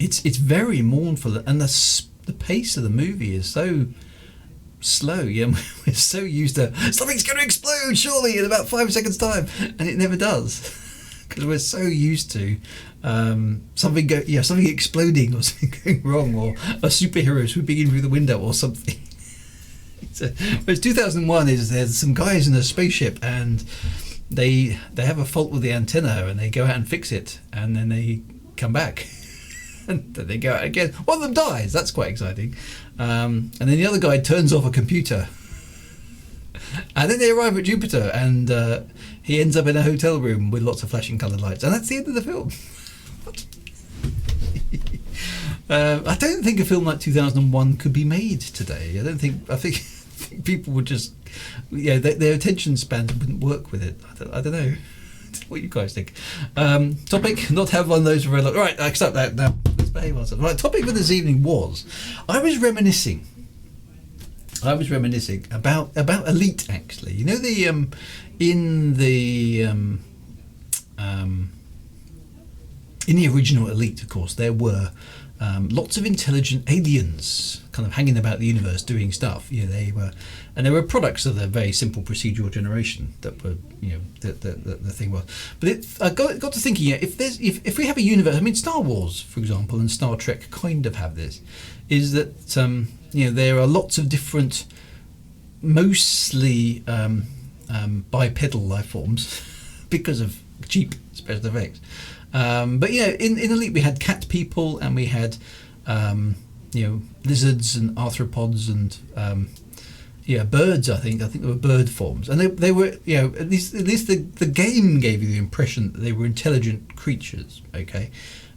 it's very mournful, and the pace of the movie is so slow. We're so used to something's going to explode surely in about 5 seconds time, and it never does, because we're so used to something exploding or something going wrong, or a superhero swooping in through the window or something. Whereas 2001 is there's some guys in a spaceship and they have a fault with the antenna, and they go out and fix it, and then they come back and then they go out again. One of them dies. That's quite exciting. And then the other guy turns off a computer, and then they arrive at Jupiter, and he ends up in a hotel room with lots of flashing coloured lights, and that's the end of the film. I don't think a film like 2001 could be made today. I think people would just, their attention spans wouldn't work with it. I don't know what you guys think. Topic, not have one of those for very long. Right, I accept that now. Let's behave ourselves. Right, topic for this evening was, I was reminiscing I was reminiscing about Elite, actually. You know, the in the original Elite, of course, there were lots of intelligent aliens kind of hanging about the universe doing stuff. You know, they were products of the very simple procedural generation that were, you know, the thing was. But I got to thinking, yeah, if we have a universe, I mean, Star Wars, for example, and Star Trek kind of have this, is that you know, there are lots of different, mostly bipedal life forms because of cheap special effects. But yeah, in Elite we had cat people, and we had you know, lizards and arthropods and yeah, birds. I think there were bird forms, and they were, you know, at least the game gave you the impression that they were intelligent creatures. Okay.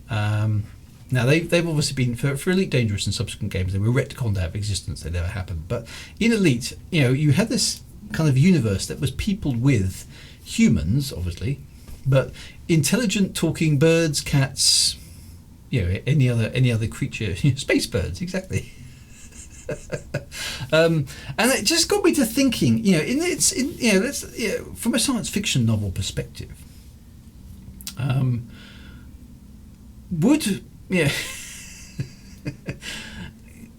Now they've obviously been for Elite Dangerous and subsequent games, they were retconned out of existence. They never happened. But in Elite, you know, you had this kind of universe that was peopled with humans, obviously, but intelligent talking birds, cats, you know, any other creature, space birds, exactly. And it just got me to thinking, you know, from a science fiction novel perspective, would, yeah,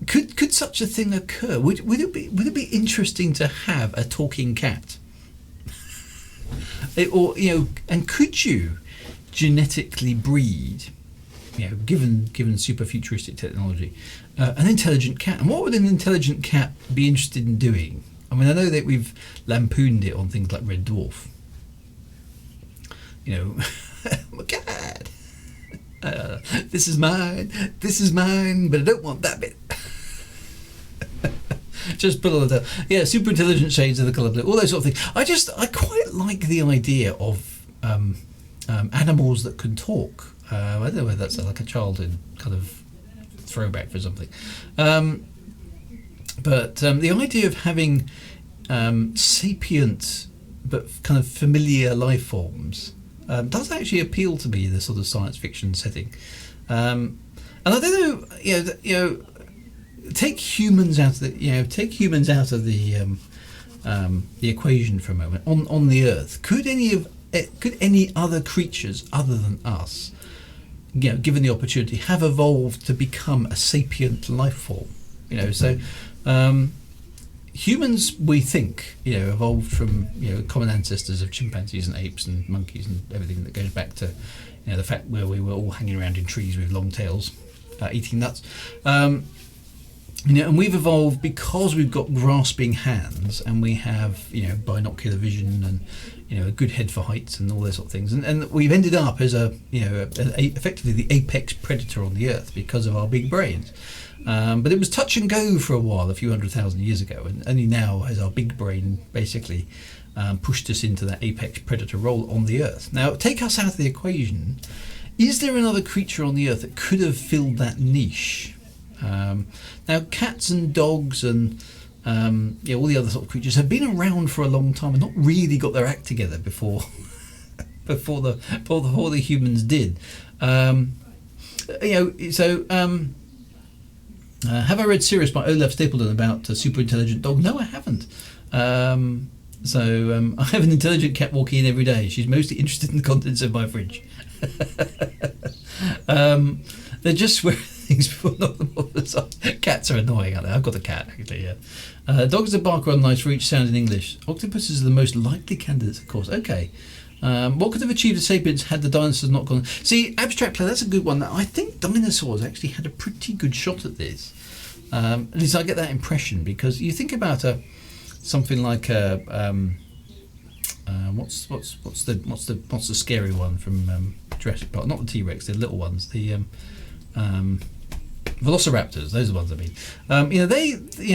could such a thing occur? Would it be interesting to have a talking cat? Or, you know, and could you genetically breed, you know, given super futuristic technology, an intelligent cat? And what would an intelligent cat be interested in doing? I mean, I know that we've lampooned it on things like Red Dwarf. You know, my cat. This is mine, but I don't want that bit. Just put all the, yeah, super intelligent shades of the colour blue, all those sort of things. I quite like the idea of animals that can talk. I don't know whether that's like a childhood kind of throwback for something, but the idea of having sapient but kind of familiar life forms does actually appeal to me in the sort of science fiction setting. And I don't know, you know, take humans out of the equation for a moment. On the Earth, could any other creatures other than us, you know, given the opportunity, have evolved to become a sapient life form? You know, so humans, we think, you know, evolved from, you know, common ancestors of chimpanzees and apes and monkeys and everything that goes back to, you know, the fact where we were all hanging around in trees with long tails, eating nuts. You know, and we've evolved because we've got grasping hands, and we have, you know, binocular vision, and, you know, a good head for heights and all those sort of things, and we've ended up as effectively the apex predator on the Earth because of our big brains. But it was touch and go for a while, a few 100,000 years ago, and only now has our big brain basically pushed us into that apex predator role on the Earth. Now, take us out of the equation. Is there another creature on the Earth that could have filled that niche? Now, cats and dogs and yeah, all the other sort of creatures have been around for a long time and not really got their act together before before the humans did. You know, so have I read Sirius by Olaf Stapledon about a super intelligent dog? No, I haven't. So I have an intelligent cat walking in every day. She's mostly interested in the contents of my fridge. They're just swearing things before cats are annoying, aren't they? I've got a cat, actually, yeah. Dogs that bark are nice for each sound in English. Octopuses are the most likely candidates, of course. Okay. What could have achieved the sapiens had the dinosaurs not gone? See, abstract play, that's a good one. I think dinosaurs actually had a pretty good shot at this. At least I get that impression, because you think about something like what's the scary one from Jurassic Park? Not the T-Rex, the little ones. The Velociraptors, those are the ones I mean.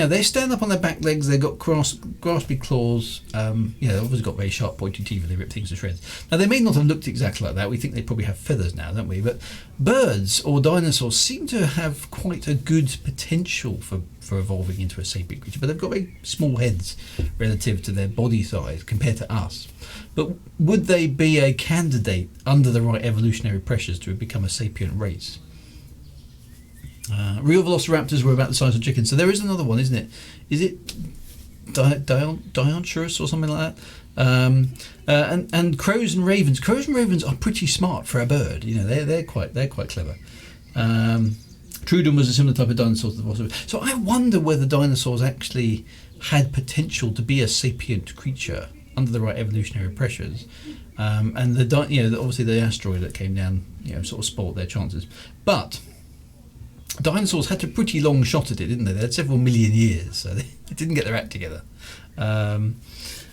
They stand up on their back legs. They've got graspy claws. They've obviously got very sharp, pointy teeth, and they rip things to shreds. Now, they may not have looked exactly like that. We think they probably have feathers now, don't we? But birds or dinosaurs seem to have quite a good potential for evolving into a sapient creature, but they've got very small heads relative to their body size compared to us. But would they be a candidate under the right evolutionary pressures to become a sapient race? Real velociraptors were about the size of chickens. So there is another one, isn't it? Is it Dionturus or something like that? And crows and ravens. Crows and ravens are pretty smart for a bird. You know, they're quite clever. Trudon was a similar type of dinosaur to the velociraptor. So I wonder whether dinosaurs actually had potential to be a sapient creature under the right evolutionary pressures. And obviously the asteroid that came down, sort of spoilt their chances. But dinosaurs had a pretty long shot at it, didn't they? They had several million years, so they didn't get their act together. And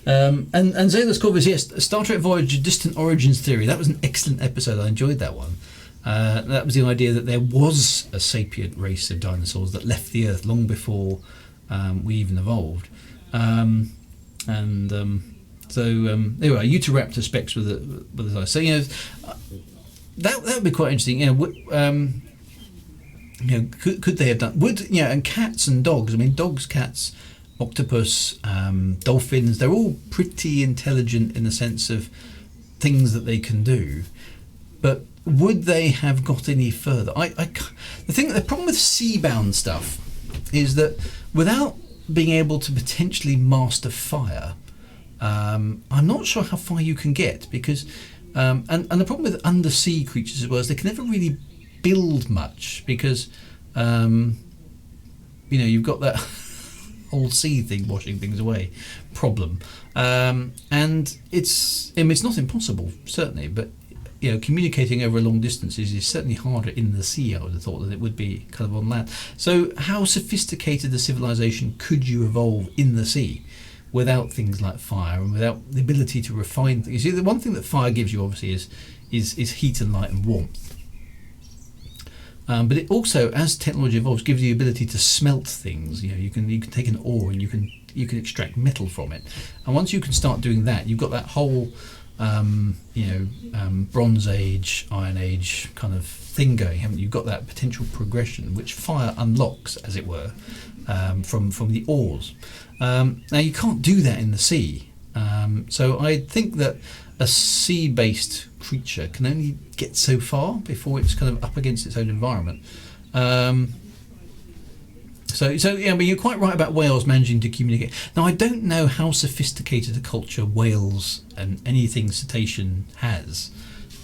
Zalos Corvus, yes, Star Trek Voyager Distant Origins Theory. That was an excellent episode. I enjoyed that one. That was the idea that there was a sapient race of dinosaurs that left the Earth long before we even evolved. So anyway, Utahraptor specs with the size. So that would be quite interesting. Could they have done? And cats and dogs. I mean, dogs, cats, octopus, dolphins. They're all pretty intelligent in the sense of things that they can do, but would they have got any further? The problem with sea-bound stuff is that without being able to potentially master fire, I'm not sure how far you can get, because and the problem with undersea creatures as well is they can never really build much, because you've got that whole sea thing washing things away problem, and it's not impossible, certainly, but communicating over long distances is certainly harder in the sea, I would have thought, than it would be kind of on land. So how sophisticated a civilization could you evolve in the sea without things like fire and without the ability to refine things? You see, the one thing that fire gives you obviously is heat and light and warmth. But it also, as technology evolves, gives you the ability to smelt things. You can take an ore and you can extract metal from it. And once you can start doing that, you've got that whole Bronze Age, Iron Age kind of thing going, haven't you? You've got that potential progression which fire unlocks, as it were, from the ores. Now you can't do that in the sea, so I think that a sea-based creature can only get so far before it's kind of up against its own environment. But you're quite right about whales managing to communicate. Now, I don't know how sophisticated a culture whales and anything cetacean has.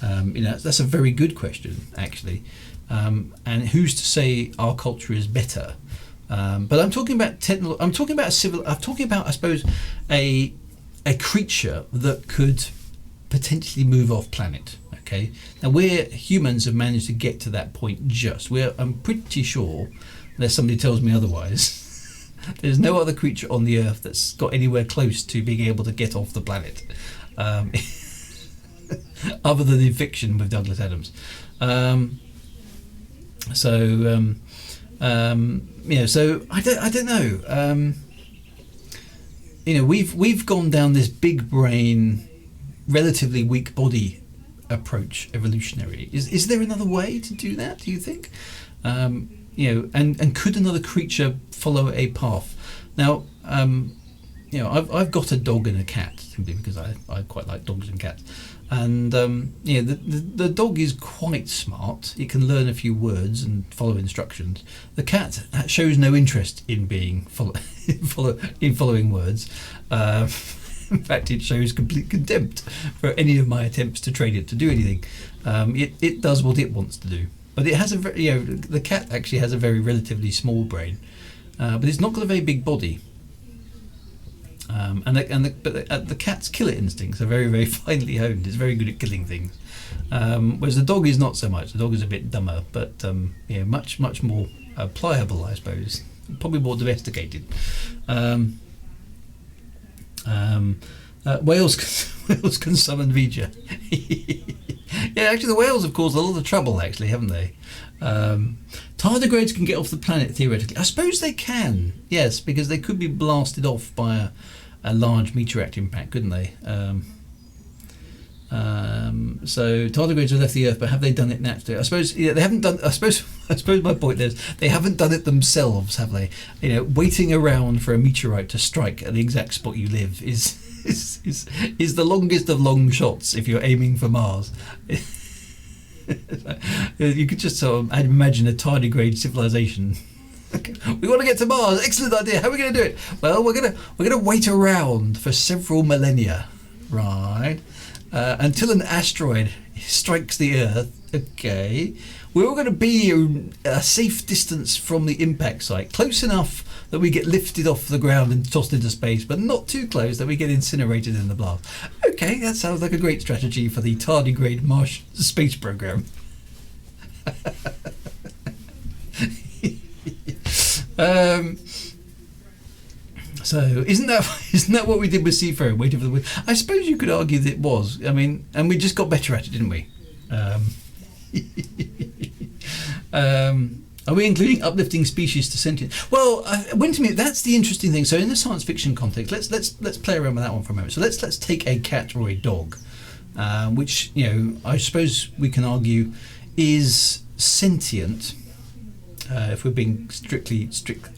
That's a very good question, actually. And who's to say our culture is better? But I'm talking about I'm talking about I suppose, a creature that could potentially move off planet. Okay. Now, humans have managed to get to that point. I'm pretty sure, unless somebody tells me otherwise, there's no other creature on the Earth that's got anywhere close to being able to get off the planet, other than in fiction with Douglas Adams. So I don't know. We've gone down this big brain, relatively weak body approach evolutionary. Is there another way to do that, do you think? And could another creature follow a path? Now, I've got a dog and a cat, simply because I quite like dogs and cats. And the dog is quite smart. It can learn a few words and follow instructions. The cat shows no interest in following words. In fact, it shows complete contempt for any of my attempts to train it to do anything. It does what it wants to do. But it has the cat actually has a very relatively small brain, but it's not got a very big body. But the cat's killer instincts are very, very finely honed. It's very good at killing things, whereas the dog is not so much. The dog is a bit dumber, but much more pliable, I suppose. Probably more domesticated. Whales can summon Vija. Yeah, actually, the whales have caused a lot of trouble, actually, haven't they? Tardigrades can get off the planet, theoretically. I suppose they can, yes, because they could be blasted off by a large meteorite impact, couldn't they? So tardigrades have left the Earth, but have they done it naturally? I suppose they haven't done. I suppose my point is they haven't done it themselves, have they? Waiting around for a meteorite to strike at the exact spot you live is the longest of long shots if you're aiming for Mars. You could just sort of imagine a tardigrade civilization. We want to get to Mars. Excellent idea. How are we going to do it? Well, we're gonna wait around for several millennia, right? Until an asteroid strikes the Earth. Okay, we're all going to be a safe distance from the impact site, close enough that we get lifted off the ground and tossed into space, but not too close that we get incinerated in the blast. Okay, that sounds like a great strategy for the tardigrade Martian space program. So isn't that what we did with Seafarer, Waiting for the Wind? I suppose you could argue that it was. I mean, and we just got better at it, didn't we? Are we including uplifting species to sentient? Well, Wintermute, that's the interesting thing. So in the science fiction context, let's play around with that one for a moment. So let's take a cat or a dog, which I suppose we can argue is sentient. If we're being strict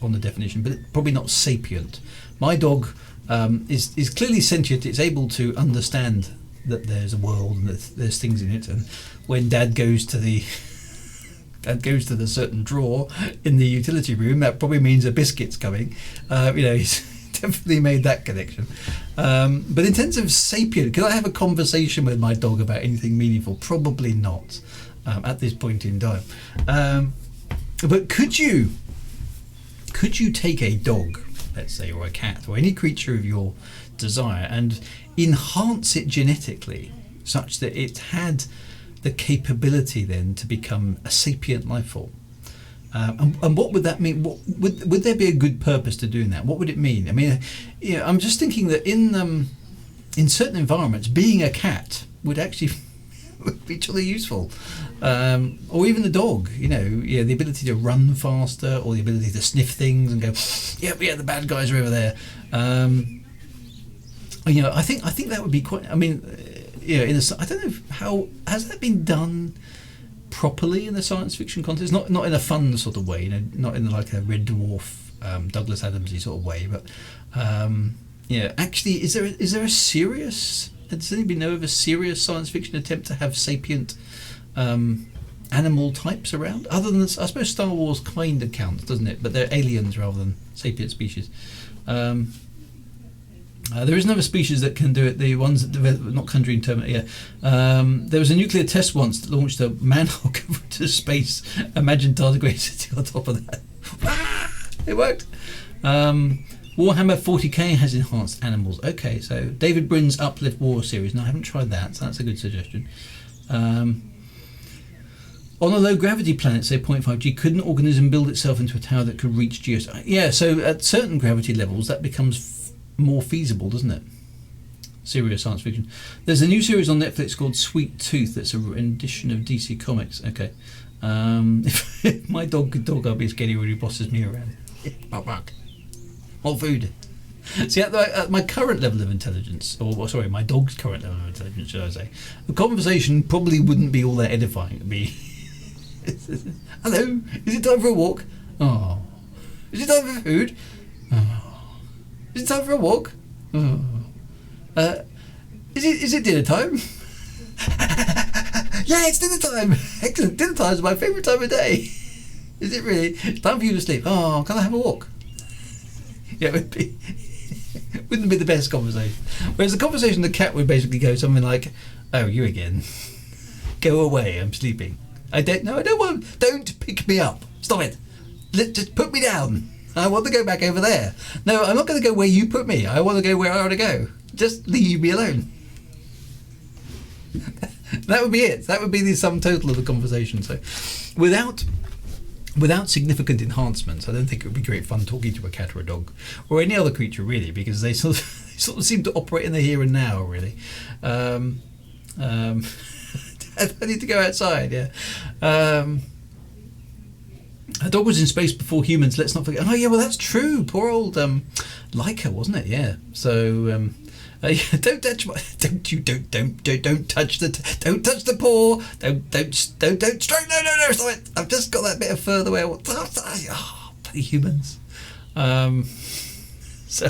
on the definition, but probably not sapient. My dog is clearly sentient. It's able to understand that there's a world and that there's things in it. And when Dad goes to the certain drawer in the utility room, that probably means a biscuit's coming. He's definitely made that connection. But in terms of sapient, can I have a conversation with my dog about anything meaningful? Probably not at this point in time. But could you take a dog, let's say, or a cat, or any creature of your desire, and enhance it genetically such that it had the capability then to become a sapient life form? And what would that mean? Would there be a good purpose to doing that? What would it mean? I mean, I'm just thinking that in certain environments, being a cat would actually would be truly useful. Or even the dog, the ability to run faster, or the ability to sniff things and go, yeah, the bad guys are over there. I think that would be quite. I mean, I don't know how has that been done properly in the science fiction context. Not in a fun sort of way, not in like a Red Dwarf, Douglas Adamsy sort of way, but actually, is there a serious? Has anybody know of a serious science fiction attempt to have sapient animal types around? Other than this, I suppose Star Wars kind of counts, doesn't it? But they're aliens rather than sapient species. There is another species that can do it. The ones that develop, not Conjuring Terminator. There was a nuclear test once that launched a manhole over into space. Imagine tardigrades sitting on top of that. It worked. Warhammer 40k has enhanced animals. Okay, so David Brin's Uplift War series. No, I haven't tried that, so that's a good suggestion. On a low gravity planet, say 0.5G, could an organism build itself into a tower that could reach geoscience? Yeah, so at certain gravity levels, that becomes more feasible, doesn't it? Serious science fiction. There's a new series on Netflix called Sweet Tooth. That's a rendition of DC Comics. Okay. If my dog could talk, I'd be scared when he bosses me around. Bark, bark. More food. See, at my current level of intelligence, or sorry, my dog's current level of intelligence, should I say, the conversation probably wouldn't be all that edifying. It'd be, hello, is it time for a walk? Oh. Is it time for food? Oh. Is it time for a walk? Oh. Is it dinner time? Yeah, it's dinner time. Excellent. Dinner time is my favourite time of day. Is it really? It's time for you to sleep. Oh, can I have a walk? Yeah, wouldn't be the best conversation. Whereas the conversation, the cat would basically go something like, "Oh, you again? Go away. I'm sleeping. I don't want. Don't pick me up. Stop it. Just put me down. I want to go back over there. No, I'm not going to go where you put me. I want to go where I want to go. Just leave me alone." That would be it. That would be the sum total of the conversation. So, without significant enhancements, I don't think it would be great fun talking to a cat or a dog or any other creature really, because they sort of seem to operate in the here and now really. I need to go outside. Yeah. A dog was in space before humans. Let's not forget. Oh yeah, well that's true. Poor old Laika, wasn't it? Yeah. So don't touch the paw. Don't stroke. No, stop it. I've just got that bit of further away. Oh, bloody humans. So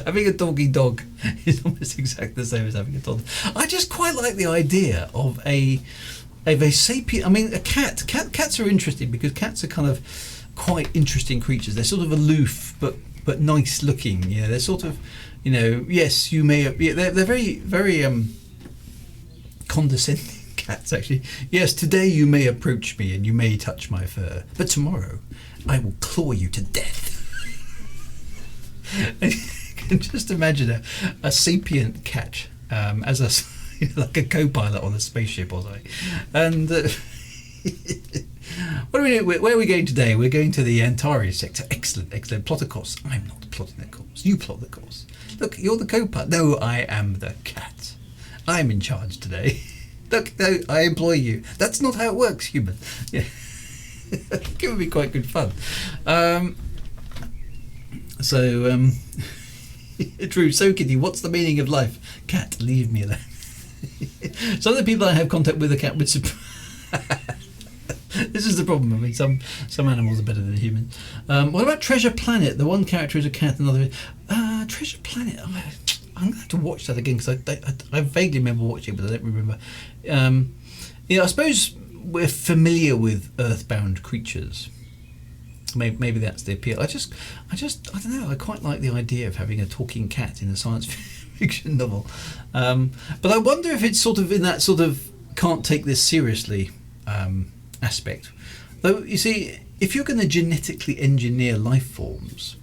having a doggy dog is almost exactly the same as having a toddler. I just quite like the idea of a a sapient. I mean, a cat. Cats are interesting because cats are kind of quite interesting creatures. They're sort of aloof, but nice looking. You know, they're sort of, you know, yes, you may. Yeah, they're very condescending cats. Actually, yes. Today you may approach me and you may touch my fur, but tomorrow I will claw you to death. And you can just imagine a sapient cat as a like a co-pilot on a spaceship or something. And what are we doing? Where are we going today? We're going to the Antares sector. Excellent. Plot a course. I'm not plotting the course. You plot the course. Look, you're the co-pilot. No, I am the cat. I'm in charge today. Look, no, I employ you. That's not how it works, human. Yeah. It would be quite good fun. True. So, Kitty, what's the meaning of life? Cat, leave me alone. Some of the people I have contact with are cat would this is the problem. I mean, some animals are better than humans. What about Treasure Planet? The one character is a cat, another Treasure Planet. I'm going to have to watch that again because I vaguely remember watching it, but I don't remember. I suppose we're familiar with earthbound creatures. Maybe that's the appeal. I don't know. I quite like the idea of having a talking cat in a science fiction novel, but I wonder if it's sort of in that sort of can't take this seriously aspect. Though you see, if you're going to genetically engineer life forms,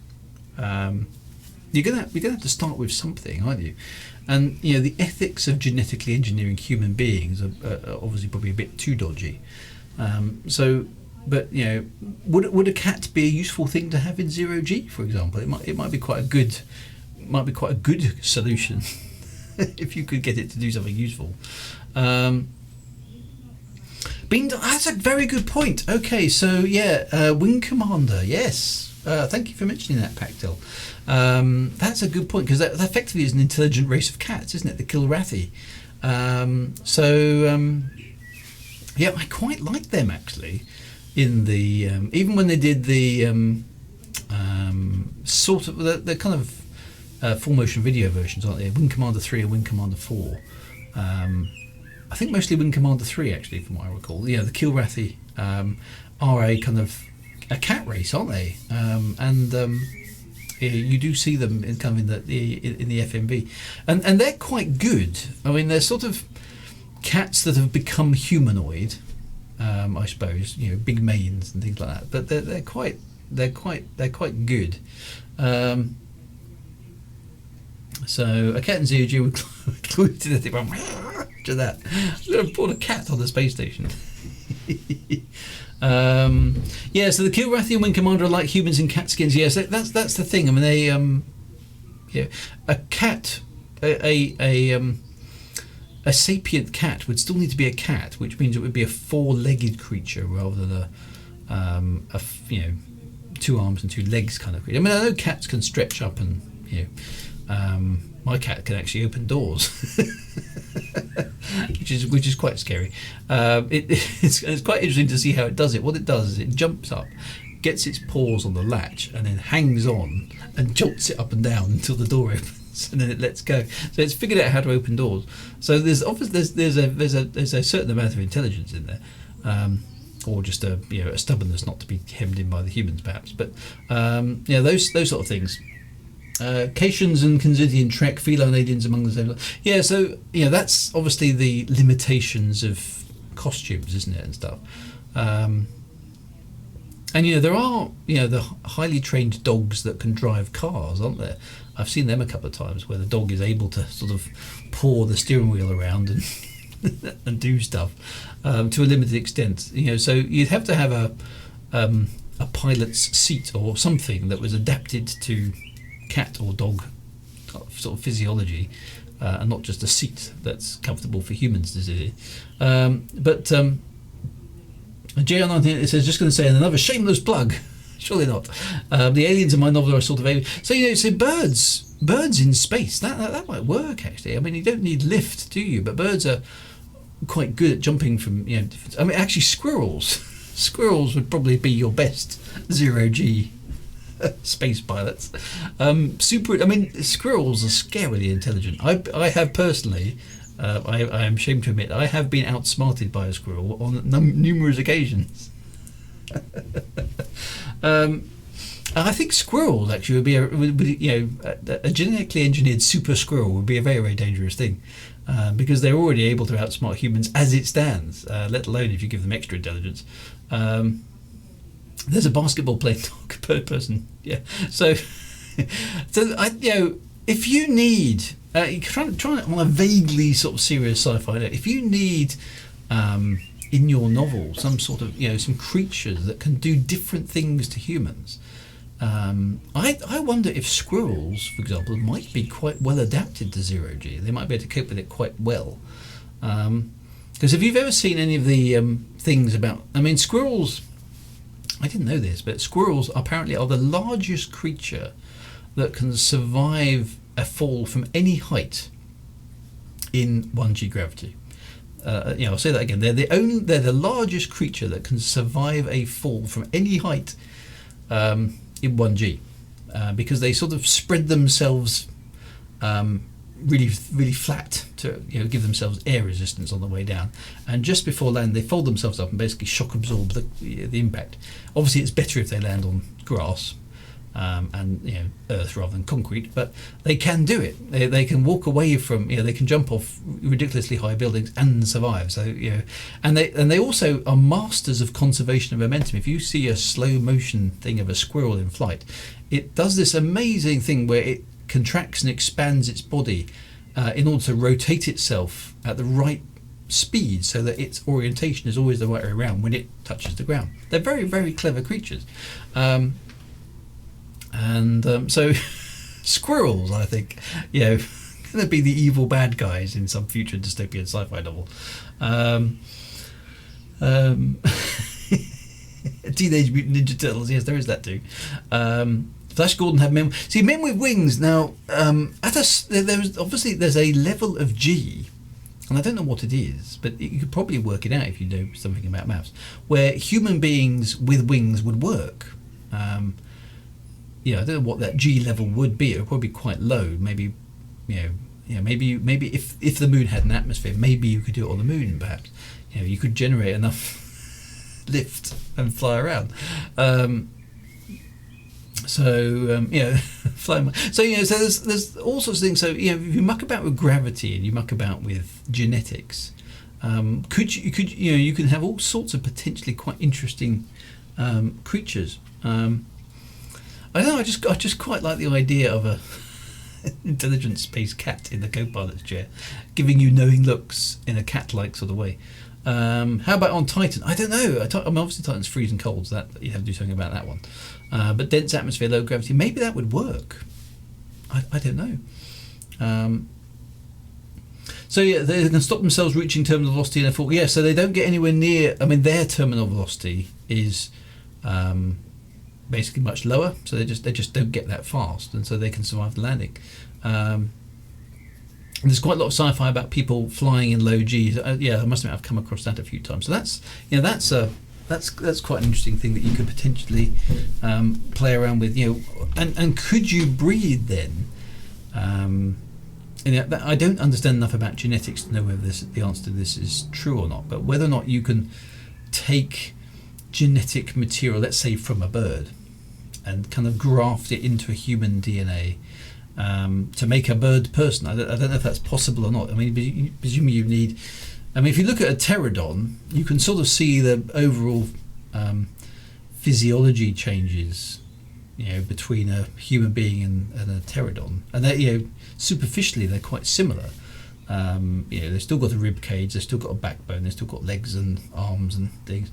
you're going to have to start with something, aren't you? And you know the ethics of genetically engineering human beings are obviously probably a bit too dodgy. But you know, would a cat be a useful thing to have in 0G, for example? It might be quite a good solution if you could get it to do something useful. That's a very good point. Okay, so yeah, Wing Commander. Yes, thank you for mentioning that, Pactel. That's a good point because that effectively is an intelligent race of cats, isn't it? The Kilrathi. Yeah, I quite like them actually. In the even when they did the sort of the kind of full motion video versions, aren't they? Wing Commander 3 and Wing Commander 4. I think mostly Wing Commander 3 actually, from what I recall. Yeah, the Kilrathi are a kind of a cat race, aren't they? You do see them in kind of in the FMV, and they're quite good. I mean, they're sort of cats that have become humanoid. I suppose, you know, big manes and things like that, but they're quite good. So a cat in ZOG would clue to the thing to that. I'm going to put a cat on the space station. Yeah, so the Kilrathi and Wing Commander are like humans in cat skins. Yes, that's the thing. I mean, they a cat, a sapient cat would still need to be a cat, which means it would be a four-legged creature rather than a 2 arms and 2 legs kind of creature. I mean, I know cats can stretch up, and my cat can actually open doors, which is quite scary. It's quite interesting to see how it does it. What it does is it jumps up, gets its paws on the latch, and then hangs on and jolts it up and down until the door opens. And then it lets go. So it's figured out how to open doors. So there's a certain amount of intelligence in there, or just a stubbornness not to be hemmed in by the humans, perhaps. But those sort of things. Cations and Kanzidian Trek, feline aliens among the same. Yeah, so that's obviously the limitations of costumes, isn't it, and stuff. And there are the highly trained dogs that can drive cars, aren't there? I've seen them a couple of times where the dog is able to sort of paw the steering wheel around and and do stuff to a limited extent. So you'd have to have a pilot's seat or something that was adapted to cat or dog sort of physiology, and not just a seat that's comfortable for humans to sit in. JR19, it says, just going to say another shameless plug. Surely not. The aliens in my novel are sort of alien. So birds in space. That might work actually. I mean, you don't need lift, do you? But birds are quite good at jumping from different. I mean, actually, squirrels would probably be your best 0G space pilots. Squirrels are scarily intelligent. I have personally I am ashamed to admit I have been outsmarted by a squirrel on numerous occasions. I think squirrels actually would be a genetically engineered super squirrel would be a very, very dangerous thing, because they're already able to outsmart humans as it stands, let alone if you give them extra intelligence. There's a basketball playing dog person, yeah. So if you need trying on a vaguely sort of serious sci-fi note, if you need in your novel some sort of some creatures that can do different things to humans. I wonder if squirrels, for example, might be quite well adapted to zero-G. They might be able to cope with it quite well. Because if you've ever seen any of the things about... I mean, squirrels... I didn't know this, but squirrels apparently are the largest creature that can survive a fall from any height in 1G gravity. I'll say that again. They're the largest creature that can survive a fall from any height in 1G, because they sort of spread themselves really, really flat to give themselves air resistance on the way down, and just before land they fold themselves up and basically shock absorb the impact. Obviously, it's better if they land on grass and earth rather than concrete, but they can do it. They can walk away from they can jump off ridiculously high buildings and survive. So and they also are masters of conservation of momentum. If you see a slow motion thing of a squirrel in flight, it does this amazing thing where it contracts and expands its body in order to rotate itself at the right speed so that its orientation is always the right way around when it touches the ground. They're very, very clever creatures. So squirrels, I think, going to be the evil bad guys in some future dystopian sci-fi novel. Teenage Mutant Ninja Turtles, yes, there is that too. Flash Gordon had men. See, men with wings. Now, there's a level of G, and I don't know what it is, but you could probably work it out if you know something about maths, where human beings with wings would work. I don't know what that G level would be. It would probably be quite low. Maybe, maybe if the moon had an atmosphere, maybe you could do it on the moon. Perhaps, you could generate enough lift and fly around. Flying. So there's all sorts of things. So if you muck about with gravity and you muck about with genetics, you can have all sorts of potentially quite interesting creatures. I don't know. I just quite like the idea of a intelligent space cat in the co-pilot's chair, giving you knowing looks in a cat-like sort of way. How about on Titan? I don't know. Obviously Titan's freezing cold, so that you have to do something about that one. But dense atmosphere, low gravity, maybe that would work. I don't know. They can stop themselves reaching terminal velocity in a fall. Yeah, so they don't get anywhere near. I mean, their terminal velocity is basically much lower, so they just don't get that fast, and so they can survive the landing. And there's quite a lot of sci-fi about people flying in low G. I must admit I've come across that a few times. So that's quite an interesting thing that you could potentially play around with. And could you breed then? I don't understand enough about genetics to know whether the answer to this is true or not. But whether or not you can take genetic material, let's say from a bird, and kind of graft it into a human DNA. To make a bird person. I don't know if that's possible or not. I mean, presumably you need... I mean, if you look at a pterodon, you can sort of see the overall physiology changes, between a human being and a pterodon. And they, superficially, they're quite similar. They've still got a rib cage, they've still got a backbone, they've still got legs and arms and things.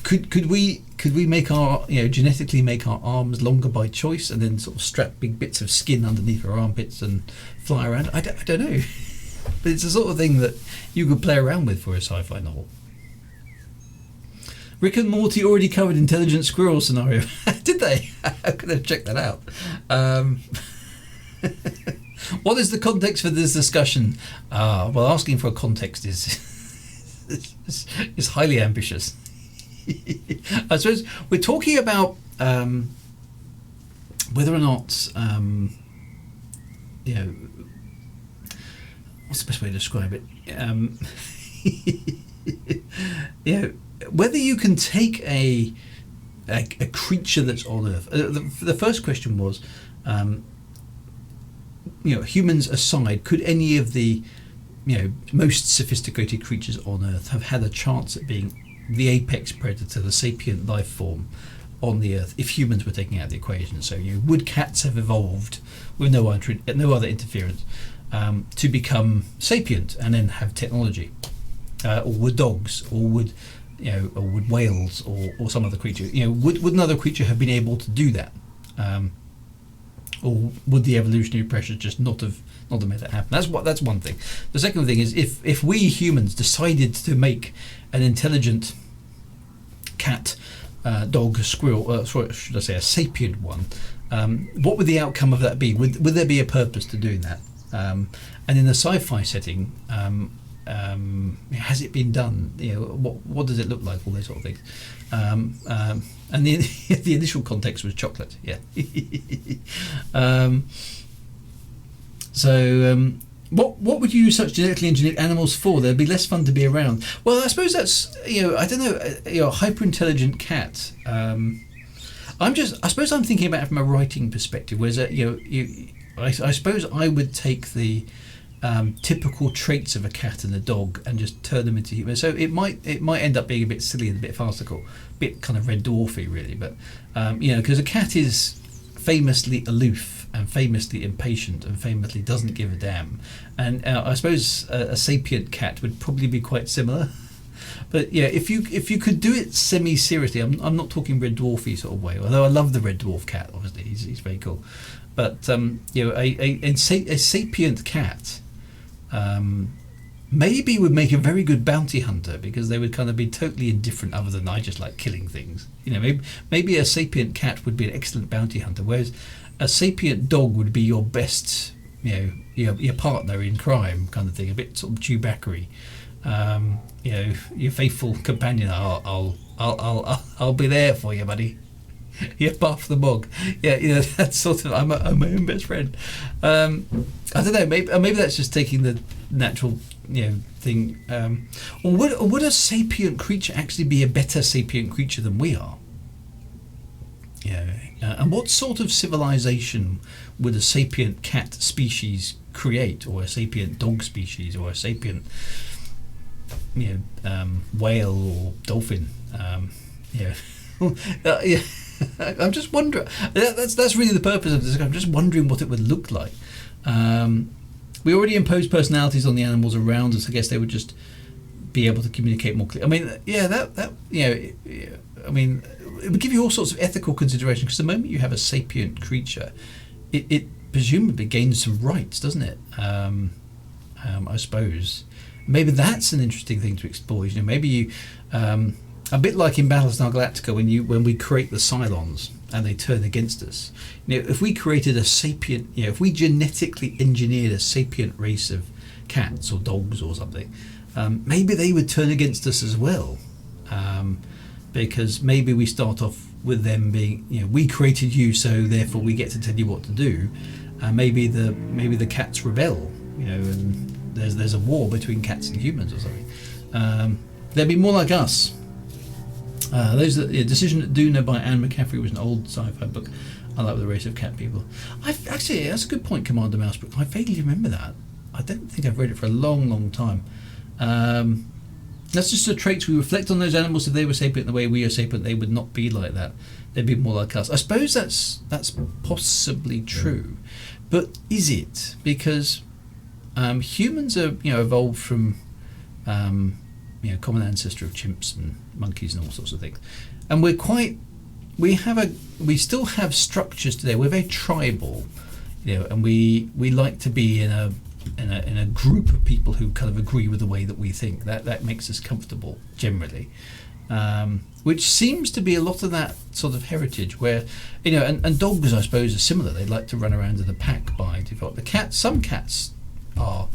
Could we make our genetically make our arms longer by choice and then sort of strap big bits of skin underneath our armpits and fly around? I don't know, but it's the sort of thing that you could play around with for a sci-fi novel. Rick and Morty already covered intelligent squirrel scenario. Did they? I could have checked that out. What is the context for this discussion? Well, asking for a context is highly ambitious. I suppose we're talking about whether or not what's the best way to describe it? Whether you can take a creature that's on Earth. The first question was, humans aside, could any of the most sophisticated creatures on Earth have had a chance at being the apex predator, the sapient life form on the Earth, if humans were taking out the equation? So, would cats have evolved with no other interference to become sapient and then have technology, or would dogs, or would whales, or some other creature? Would another creature have been able to do that, or would the evolutionary pressures just not have made that happen? That's one thing. The second thing is, if we humans decided to make an intelligent cat, dog, squirrel, should I say a sapient one, what would the outcome of that be? Would there be a purpose to doing that? And in the sci-fi setting, has it been done? What does it look like? All those sort of things. And the initial context was chocolate. Yeah. What would you use such genetically engineered animals for? They'd be less fun to be around. Well, I suppose that's I don't know. A hyper intelligent cat. I suppose I'm thinking about it from a writing perspective. Whereas I suppose I would take the typical traits of a cat and a dog and just turn them into humans. So it might end up being a bit silly and a bit farcical, a bit kind of Red Dwarfy really. But because a cat is famously aloof and famously impatient and famously doesn't give a damn, and I suppose a sapient cat would probably be quite similar. But if you could do it semi-seriously, I'm not talking Red Dwarfy sort of way. Although I love the Red Dwarf cat, obviously he's very cool. But a sapient cat maybe would make a very good bounty hunter, because they would kind of be totally indifferent other than I just like killing things. Maybe a sapient cat would be an excellent bounty hunter, whereas a sapient dog would be your best, your partner in crime kind of thing, a bit sort of Chewbacca-y. Your faithful companion. I'll be there for you, buddy. Buff the mug. That's sort of I'm my own best friend. I don't know. Maybe that's just taking the natural thing. Or would a sapient creature actually be a better sapient creature than we are? And what sort of civilization would a sapient cat species create, or a sapient dog species, or a sapient whale or dolphin? I'm just wondering. That's really the purpose of this. I'm just wondering what it would look like. We already impose personalities on the animals around us. I guess they would just be able to communicate more clearly. It would give you all sorts of ethical consideration, because the moment you have a sapient creature, it presumably gains some rights, doesn't it? I suppose maybe that's an interesting thing to explore. Maybe you. A bit like in Battlestar Galactica, when we create the Cylons and they turn against us. If we created a sapient, if we genetically engineered a sapient race of cats or dogs or something, maybe they would turn against us as well, because maybe we start off with them being, we created you, so therefore we get to tell you what to do. Maybe the cats rebel, and there's a war between cats and humans or something. They'd be more like us. Decision at Duna by Anne McCaffrey was an old sci-fi book. I like the race of cat people. Actually, that's a good point, Commander Mousebrook. I vaguely remember that. I don't think I've read it for a long, long time. That's just the traits we reflect on those animals. If they were sapient the way we are sapient, they would not be like that. They'd be more like us. I suppose that's possibly true, but is it? Because humans are evolved from common ancestor of chimps and monkeys and all sorts of things, and we still have structures today. We're very tribal, and we like to be in a group of people who kind of agree with the way that we think. That makes us comfortable generally, which seems to be a lot of that sort of heritage. Where and dogs, I suppose, are similar. They like to run around in a pack by default. Some cats are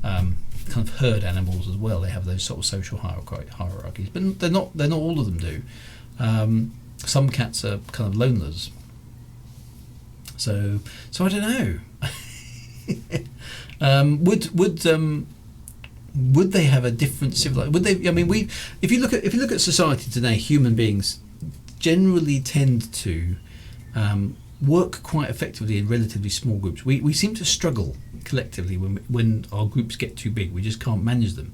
kind of herd animals as well. They have those sort of social hierarchies, but they're not all of them do. Some cats are kind of loners. So I don't know. Would they have a different civilization? Would they? I mean, if you look at society today, human beings generally tend to work quite effectively in relatively small groups. We seem to struggle collectively when our groups get too big. We just can't manage them,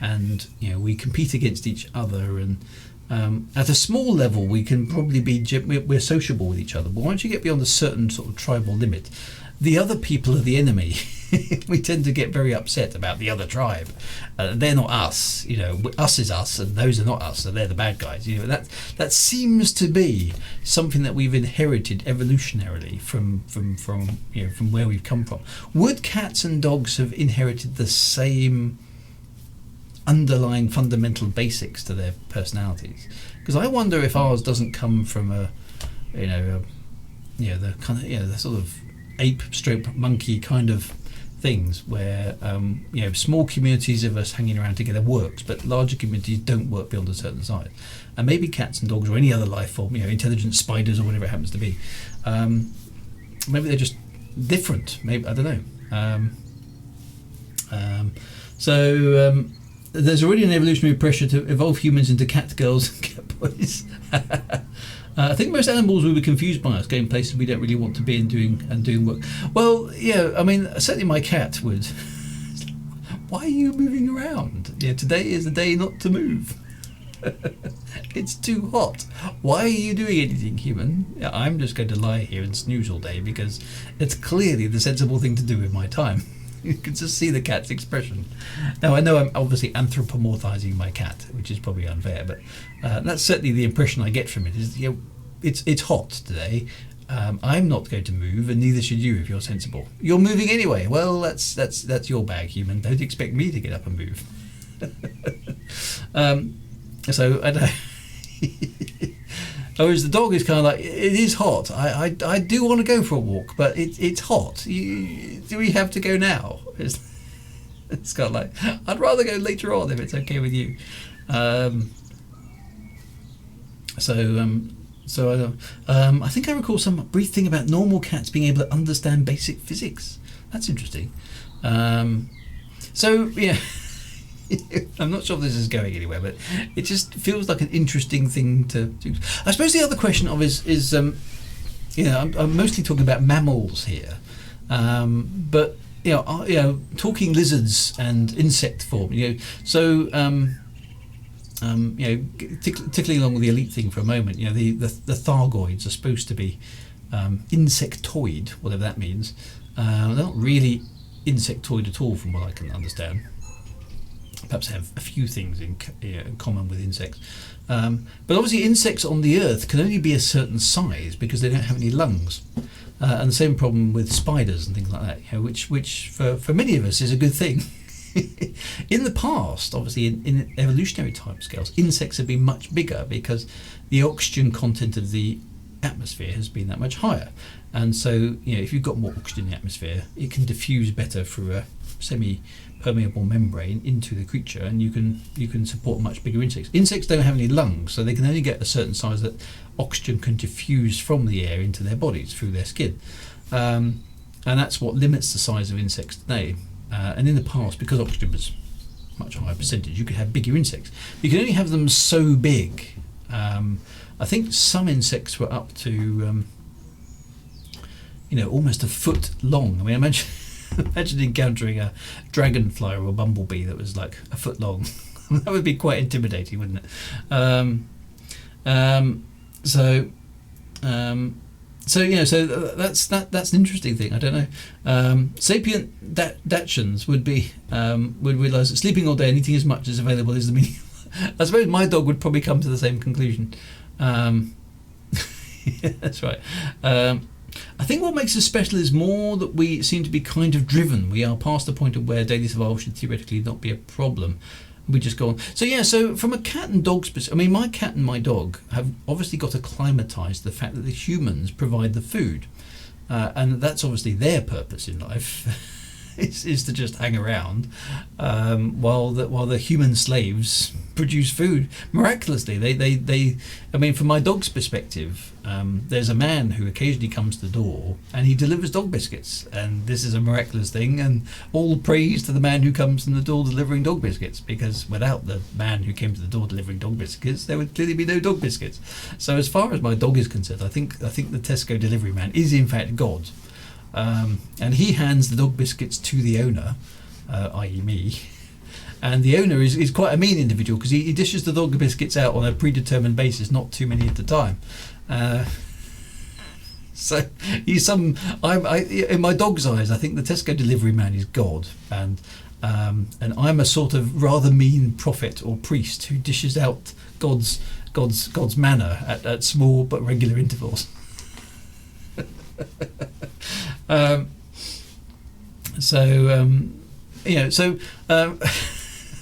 and we compete against each other. And at a small level, we can probably we're sociable with each other. But once you get beyond a certain sort of tribal limit, the other people are the enemy. We tend to get very upset about the other tribe. They're not us. Us is us, and those are not us, so they're the bad guys. That seems to be something that we've inherited evolutionarily from where we've come from. Would cats and dogs have inherited the same underlying fundamental basics to their personalities? Because I wonder if ours doesn't come from the sort of ape stroke monkey kind of things where small communities of us hanging around together works, but larger communities don't work beyond a certain size. And maybe cats and dogs or any other life form, intelligent spiders or whatever it happens to be, maybe they're just different. Maybe, I don't know. So there's already an evolutionary pressure to evolve humans into cat girls and cat boys. I think most animals will be confused by us going places we don't really want to be and doing work. Well, yeah, I mean, certainly my cat would. Why are you moving around? Today is the day not to move. It's too hot. Why are you doing anything, human? I'm just going to lie here and snooze all day because it's clearly the sensible thing to do with my time. You can just see the cat's expression. Now, I know I'm obviously anthropomorphizing my cat, which is probably unfair, but that's certainly the impression I get from it. Is it's hot today. I'm not going to move, and neither should you if you're sensible. You're moving anyway. Well, that's your bag, human. Don't expect me to get up and move. So I don't know. Whereas the dog is kind of like, it is hot. I do want to go for a walk, but it's hot. Do we have to go now? It's kind of like, I'd rather go later on if it's okay with you. I think I recall some brief thing about normal cats being able to understand basic physics. That's interesting. Yeah. I'm not sure if this is going anywhere, but it just feels like an interesting thing to do. I suppose the other question is I'm mostly talking about mammals here, but talking lizards and insect form. Tickling along with the elite thing for a moment. The Thargoids are supposed to be insectoid, whatever that means. They're not really insectoid at all, from what I can understand. Perhaps have a few things in common with insects, but obviously insects on the earth can only be a certain size because they don't have any lungs, and the same problem with spiders and things like that, which for many of us is a good thing. In the past, obviously in evolutionary timescales, insects have been much bigger because the oxygen content of the atmosphere has been that much higher, and so if you've got more oxygen in the atmosphere, it can diffuse better through a semi-permeable membrane into the creature, and you can support much bigger insects. Insects don't have any lungs, so they can only get a certain size that oxygen can diffuse from the air into their bodies through their skin, and that's what limits the size of insects today. And in the past, because oxygen was much higher percentage, you could have bigger insects. You can only have them so big. I think some insects were up to almost a foot long. I mean, imagine encountering a dragonfly or a bumblebee that was like a foot long. That would be quite intimidating, wouldn't it? So that's an interesting thing. I don't know. Sapient Dachshunds would realise that sleeping all day and eating as much as available is the meaning. I suppose my dog would probably come to the same conclusion. Yeah, that's right. I think what makes us special is more that we seem to be kind of driven. We are past the point of where daily survival should theoretically not be a problem. We just go on. So from a cat and dog perspective, I mean, my cat and my dog have obviously got acclimatised to the fact that the humans provide the food, and that's obviously their purpose in life, is to just hang around while the human slaves produce food miraculously. They I mean, from my dog's perspective, there's a man who occasionally comes to the door and he delivers dog biscuits, and this is a miraculous thing, and all praise to the man who comes to the door delivering dog biscuits, because without the man who came to the door delivering dog biscuits, there would clearly be no dog biscuits. So as far as my dog is concerned, I think the Tesco delivery man is in fact God, and he hands the dog biscuits to the owner, i.e. me. And the owner is quite a mean individual, because he dishes the dog biscuits out on a predetermined basis, not too many at a time. So he's in my dog's eyes, I think the Tesco delivery man is God, and I'm a sort of rather mean prophet or priest who dishes out God's manna at small but regular intervals. I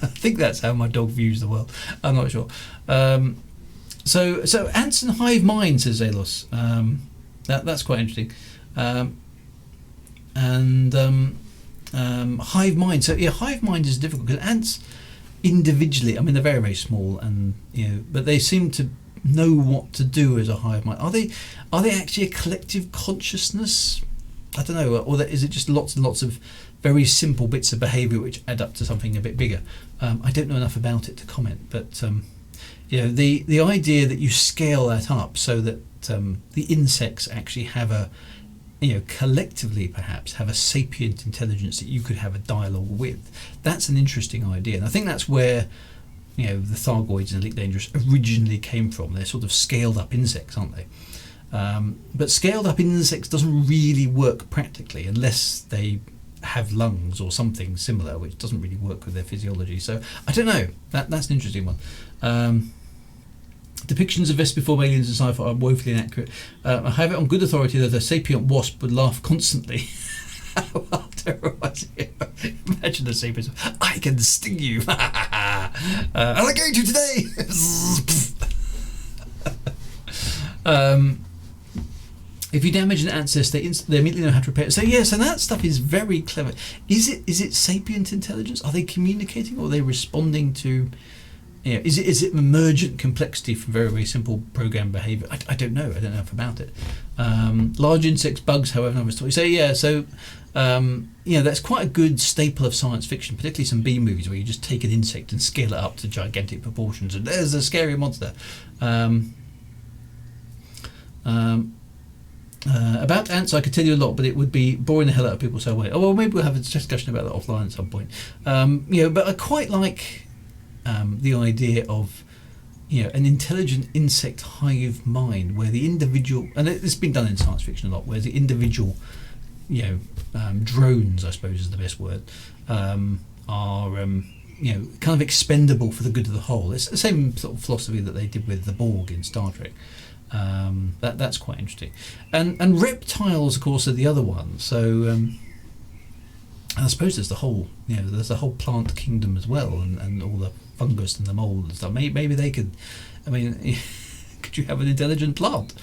think that's how my dog views the world. I'm not sure. So ants and hive mind, says Zalos. That's quite interesting. Hive mind. So yeah, hive mind is difficult because ants individually, I mean, they're very, very small, and but they seem to know what to do as a hive mind. Are they actually a collective consciousness? I don't know. Or is it just lots and lots of very simple bits of behaviour which add up to something a bit bigger? I don't know enough about it to comment, but the idea that you scale that up so that the insects actually have collectively perhaps have a sapient intelligence that you could have a dialogue with, that's an interesting idea. And I think that's where the Thargoids and Elite Dangerous originally came from. They're sort of scaled up insects, aren't they? But scaled up insects doesn't really work practically unless they have lungs or something similar, which doesn't really work with their physiology. So I don't know. That's an interesting one. Depictions of Vespiform aliens in sci-fi are woefully inaccurate. I have it on good authority that a sapient wasp would laugh constantly. While terrorizing. Imagine the sapient. I can sting you. And I'm going to today. If you damage an ant nest, they immediately know how to repair it. So yes, and that stuff is very clever. Is it sapient intelligence? Are they communicating, or are they responding to? Is it emergent complexity from very, very simple program behaviour? I don't know. I don't know enough about it. Large insects, bugs, however, I was taught. So that's quite a good staple of science fiction, particularly some B movies where you just take an insect and scale it up to gigantic proportions, and there's a scary monster. About ants, I could tell you a lot, but it would be boring the hell out of people. So well, maybe we'll have a discussion about that offline at some point. But I quite like the idea of an intelligent insect hive mind, where the individual, and it's been done in science fiction a lot, where the individual, drones, I suppose is the best word, are kind of expendable for the good of the whole. It's the same sort of philosophy that they did with the Borg in Star Trek. That's quite interesting, and reptiles, of course, are the other one. So I suppose there's the whole plant kingdom as well, and all the fungus and the mold and stuff. Maybe they could. I mean, could you have an intelligent plant?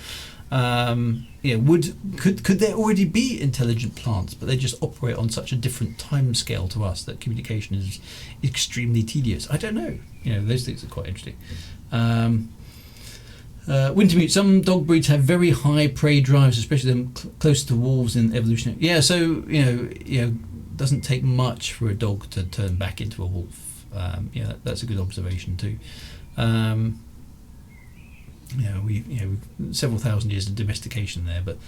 Could there already be intelligent plants, but they just operate on such a different time scale to us that communication is extremely tedious? I don't know. Those things are quite interesting. Wintermute, some dog breeds have very high prey drives, especially them close to wolves in evolution. Yeah, so doesn't take much for a dog to turn back into a wolf. That's a good observation too. We several thousand years of domestication there, but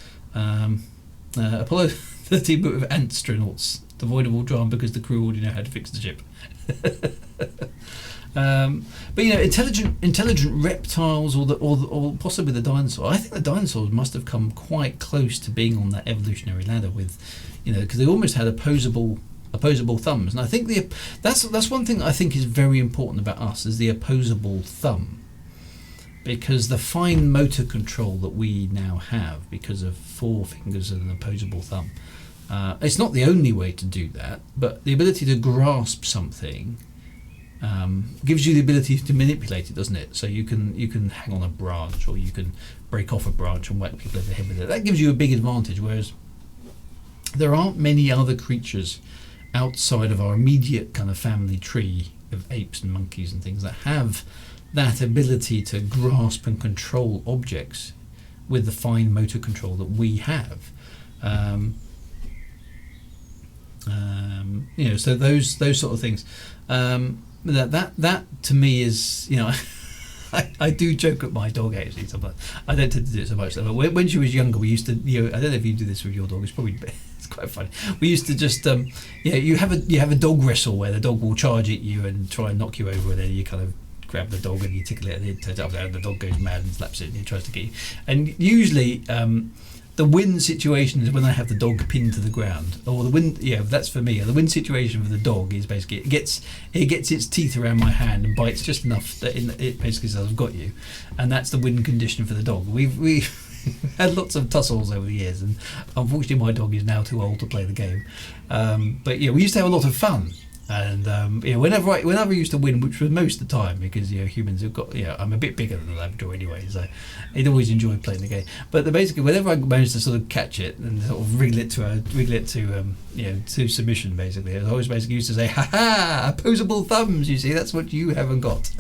Apollo 13 book of astronauts, devoid of all drama because the crew already know how to fix the ship. But intelligent reptiles, or possibly the dinosaur. I think the dinosaurs must have come quite close to being on that evolutionary ladder with, because they almost had opposable thumbs. And I think that's one thing I think is very important about us, is the opposable thumb, because the fine motor control that we now have because of 4 fingers and an opposable thumb. It's not the only way to do that, but the ability to grasp something gives you the ability to manipulate it, doesn't it? So you can hang on a branch, or you can break off a branch and whack people over the head with it. That gives you a big advantage, whereas there aren't many other creatures outside of our immediate kind of family tree of apes and monkeys and things that have that ability to grasp and control objects with the fine motor control that we have. So those sort of things. That to me is, I do joke at my dog actually sometimes. I don't tend to do it so much though. But when she was younger, we used to, I don't know if you do this with your dog. It's quite funny. We used to just, you have a dog wrestle where the dog will charge at you and try and knock you over, and then you kind of grab the dog and you tickle it, and it turns out the dog goes mad and slaps it and he tries to get you. And usually, the win situation is when I have the dog pinned to the ground, or the win. That's for me. The win situation for the dog is basically it gets its teeth around my hand and bites just enough that it basically says I've got you, and that's the win condition for the dog. We've had lots of tussles over the years, and unfortunately my dog is now too old to play the game. But we used to have a lot of fun. And whenever I used to win, which was most of the time, because humans have got I'm a bit bigger than the Labrador anyway, so I'd always enjoy playing the game. But basically, whenever I managed to sort of catch it and sort of wriggle it to submission, basically, I always basically used to say, "Ha ha! Opposable thumbs! You see, that's what you haven't got."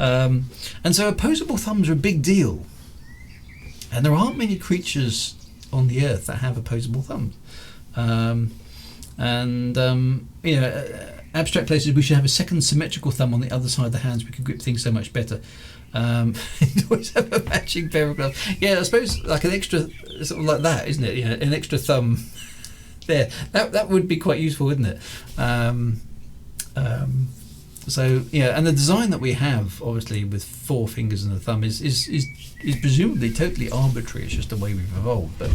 And so opposable thumbs are a big deal, and there aren't many creatures on the earth that have opposable thumbs. Abstract places, we should have a second symmetrical thumb on the other side of the hands. We could grip things so much better. You'd always have a matching pair of gloves. Yeah, I suppose like an extra, sort of like that, isn't it? An extra thumb there. That would be quite useful, wouldn't it? And the design that we have, obviously, with 4 fingers and a thumb is presumably totally arbitrary. It's just the way we've evolved, but.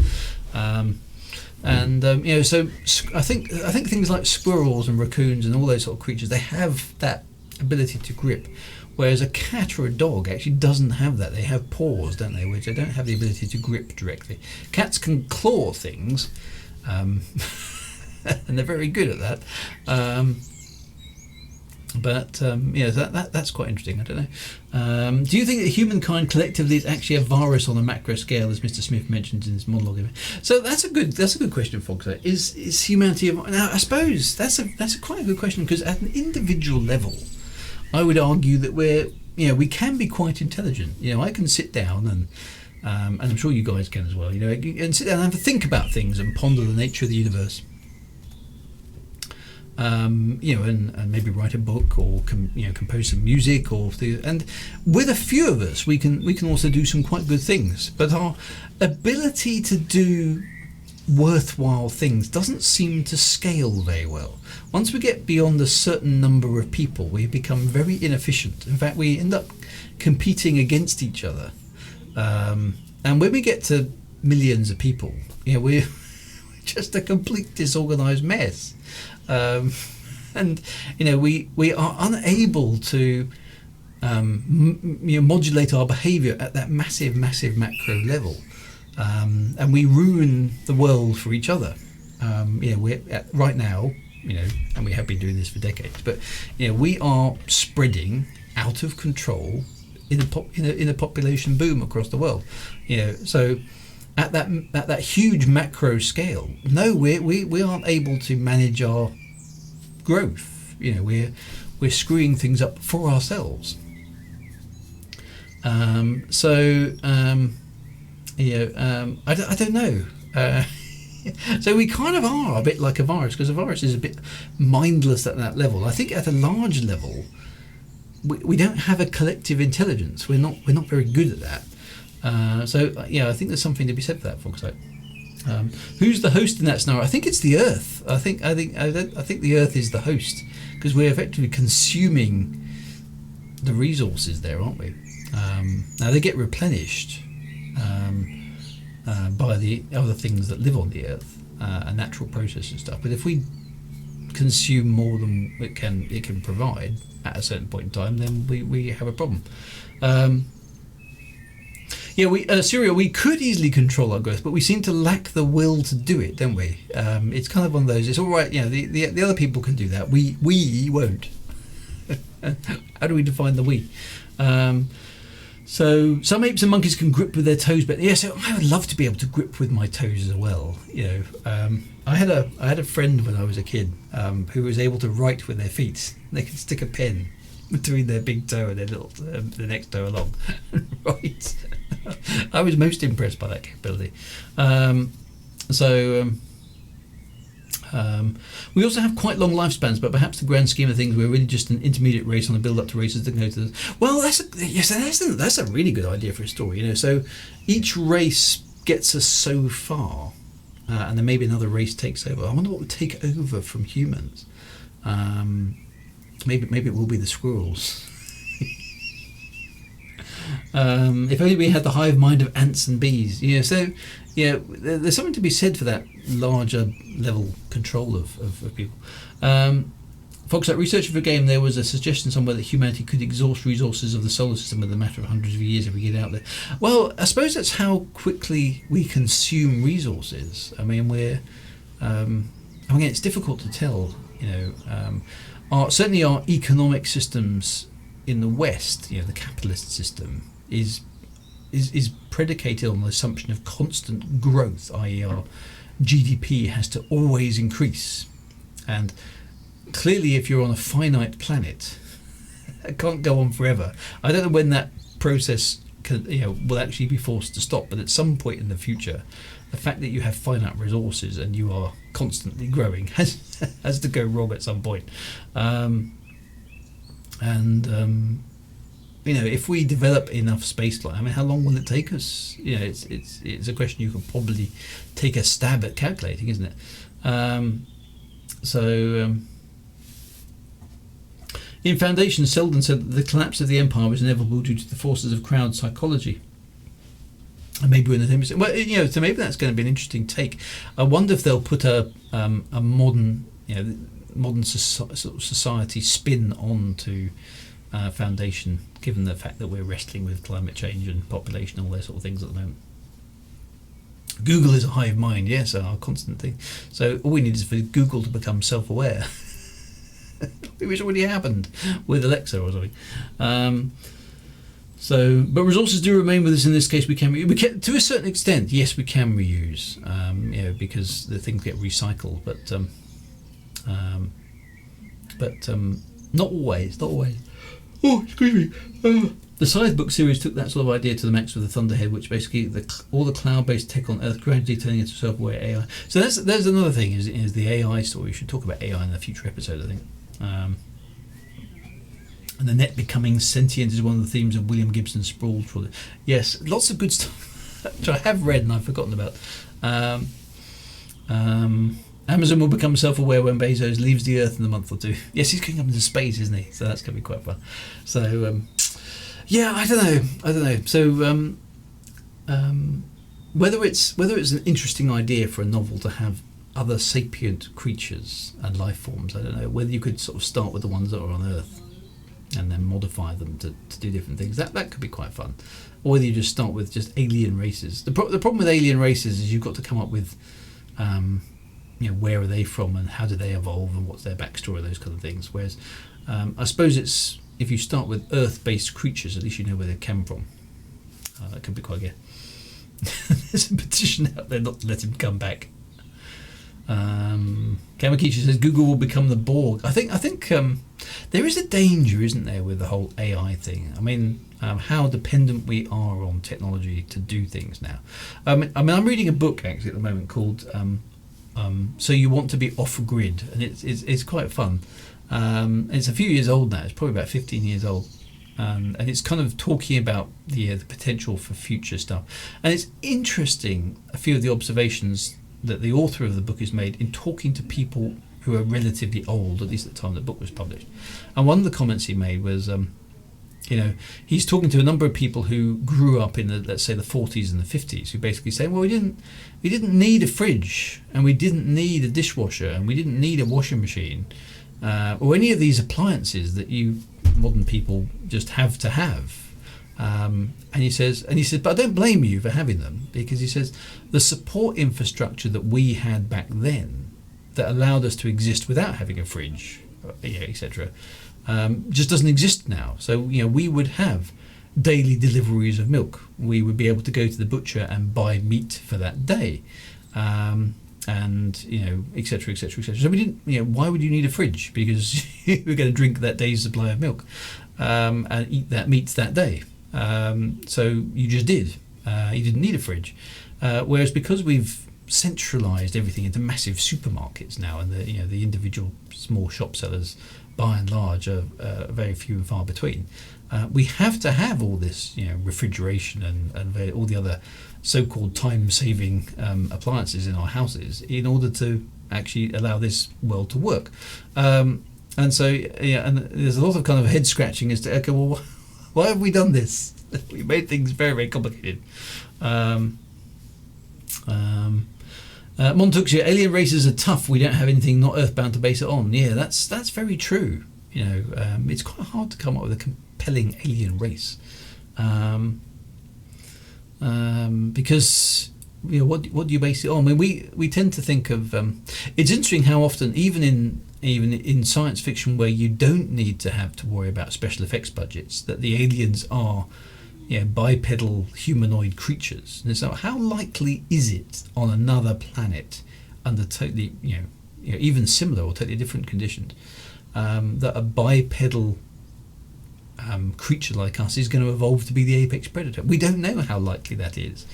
So I think things like squirrels and raccoons and all those sort of creatures, they have that ability to grip, whereas a cat or a dog actually doesn't have that. They have paws, don't they, which they don't have the ability to grip directly. Cats can claw things, and they're very good at that. That's quite interesting. I don't know. Do you think that humankind collectively is actually a virus on a macro scale, as Mr. Smith mentions in his monologue? So that's a good question, Fox. Is humanity now? I suppose that's quite a good question, because at an individual level, I would argue that we can be quite intelligent. I can sit down and I'm sure you guys can as well. And sit down and have a think about things and ponder the nature of the universe. And maybe write a book or compose some music and with a few of us we can also do some quite good things. But our ability to do worthwhile things doesn't seem to scale very well. Once we get beyond a certain number of people, we become very inefficient. In fact, we end up competing against each other. And when we get to millions of people, we're just a complete disorganized mess. We are unable to modulate our behaviour at that massive macro level, and we ruin the world for each other. We're right now, and we have been doing this for decades, but we are spreading out of control in a population boom across the world. So. At that huge macro scale, no, we aren't able to manage our growth. We're screwing things up for ourselves. I don't know. So we kind of are a bit like a virus, because a virus is a bit mindless at that level. I think at a large level, we don't have a collective intelligence. We're not very good at that. I think there's something to be said for that, folks. Who's the host in that scenario? I think it's the Earth. I think the Earth is the host, because we're effectively consuming the resources there, aren't we? Now they get replenished by the other things that live on the Earth, a natural process and stuff. But if we consume more than it can provide at a certain point in time, then we have a problem. Syria, we could easily control our growth, but we seem to lack the will to do it, don't we? It's kind of one of those, it's all right, the other people can do that. We won't. How do we define the we? So some apes and monkeys can grip with their toes, but yeah, so I would love to be able to grip with my toes as well. I had a friend when I was a kid who was able to write with their feet. They could stick a pen between their big toe and their the next toe along and write. I was most impressed by that capability. We also have quite long lifespans, but perhaps the grand scheme of things, we're really just an intermediate race on the build-up to races that go to the... Well, that's a really good idea for a story. So each race gets us so far, and then maybe another race takes over. I wonder what would take over from humans. Maybe it will be the squirrels. If only we had the hive mind of ants and bees. There's something to be said for that larger level control of people. Fox, at researching for a game, there was a suggestion somewhere that humanity could exhaust resources of the solar system in a matter of hundreds of years if we get out there. Well, I suppose that's how quickly we consume resources. I mean, again, it's difficult to tell. Certainly our economic systems in the West, the capitalist system, is predicated on the assumption of constant growth, i.e. our GDP has to always increase. And clearly if you're on a finite planet, it can't go on forever. I don't know when that process will actually be forced to stop, but at some point in the future, the fact that you have finite resources and you are constantly growing has to go wrong at some point. If we develop enough spaceflight, I mean, how long will it take us? It's a question you can probably take a stab at calculating, isn't it? In Foundation, Selden said that the collapse of the empire was inevitable due to the forces of crowd psychology. And maybe we're in the same. Well, so maybe that's going to be an interesting take. I wonder if they'll put a modern, modern society spin onto Foundation, given the fact that we're wrestling with climate change and population and all those sort of things at the moment. Google is a hive mind, yes, our constant thing. So all we need is for Google to become self-aware, which already happened with Alexa or something. But resources do remain with us. In this case, we can to a certain extent. Yes, we can reuse, because the things get recycled, but not always. Not always. Oh, excuse me. The Scythe book series took that sort of idea to the max with the Thunderhead, which basically all the cloud-based tech on Earth gradually turning into self-aware AI. So there's another thing is the AI story. We should talk about AI in a future episode, I think. And the net becoming sentient is one of the themes of William Gibson's Sprawl. Yes, lots of good stuff which I have read and I've forgotten about. Amazon will become self-aware when Bezos leaves the Earth in a month or two. Yes, he's going up into space, isn't he? So that's going to be quite fun. So, I don't know. So, whether it's an interesting idea for a novel to have other sapient creatures and life forms, I don't know. Whether you could sort of start with the ones that are on Earth and then modify them to do different things. That could be quite fun. Or whether you just start with just alien races. The problem with alien races is you've got to come up with, where are they from and how do they evolve and what's their backstory, those kind of things. Whereas I suppose it's if you start with Earth-based creatures, at least you know where they came from. That could be quite good. There's a petition out there not to let him come back. Kamakichi says Google will become the Borg. I think there is a danger, isn't there, with the whole AI thing? I mean, how dependent we are on technology to do things now. I'm reading a book actually at the moment called So You Want to Be Off Grid, and it's quite fun. It's a few years old now. It's probably about 15 years old. And it's kind of talking about the potential for future stuff. And it's interesting, a few of the observations that the author of the book has made in talking to people who are relatively old, at least at the time the book was published. And one of the comments he made was, he's talking to a number of people who grew up in the, let's say, the 40s and the 50s, who basically say, well, we didn't need a fridge, and we didn't need a dishwasher, and we didn't need a washing machine, or any of these appliances that you modern people just have to have. And he says, but I don't blame you for having them, because he says the support infrastructure that we had back then that allowed us to exist without having a fridge, etc., just doesn't exist now. So we would have daily deliveries of milk. We would be able to go to the butcher and buy meat for that day, and et cetera, et cetera, et cetera. So we didn't. Why would you need a fridge? Because you were going to drink that day's supply of milk and eat that meat that day. So you just did. You didn't need a fridge. Whereas because we've centralised everything into massive supermarkets now, and the individual small shop sellers, by and large, are very few and far between. We have to have all this, refrigeration and all the other so-called time-saving appliances in our houses in order to actually allow this world to work. And so, and there's a lot of kind of head scratching as to, okay, well, why have we done this? We made things very, very complicated. Montuxia, alien races are tough. We don't have anything not earthbound to base it on. Yeah, that's very true. It's quite hard to come up with a compelling alien race, because what do you base it on? I mean, we tend to think of. It's interesting how often, even in science fiction, where you don't need to have to worry about special effects budgets, that the aliens are bipedal humanoid creatures. And so how likely is it on another planet under totally even similar or totally different conditions that a bipedal creature like us is going to evolve to be the apex predator? We don't know how likely that is.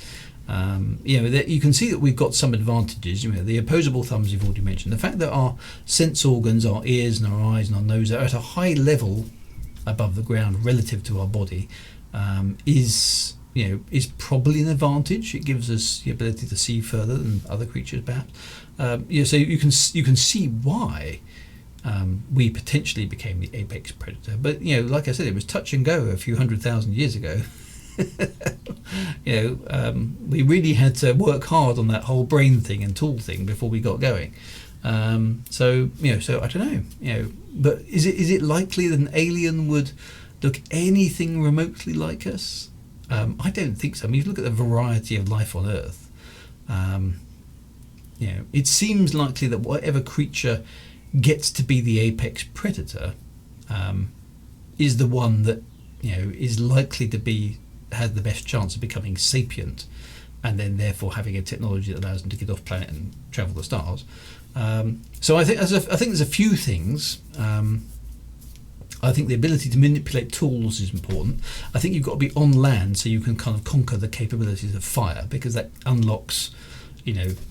You can see that we've got some advantages. The opposable thumbs you've already mentioned. The fact that our sense organs, our ears and our eyes and our nose are at a high level above the ground relative to our body is probably an advantage. It gives us the ability to see further than other creatures, perhaps. So you can see why we potentially became the apex predator. But like I said, it was touch and go a few 100,000 years ago. We really had to work hard on that whole brain thing and tool thing before we got going. So I don't know. But is it likely that an alien would look anything remotely like us? I don't think so. I mean, if you look at the variety of life on Earth, it seems likely that whatever creature gets to be the apex predator is the one that is likely to has the best chance of becoming sapient, and then therefore having a technology that allows them to get off planet and travel the stars. So I think there's a few things. I think the ability to manipulate tools is important. I think you've got to be on land so you can kind of conquer the capabilities of fire, because that unlocks,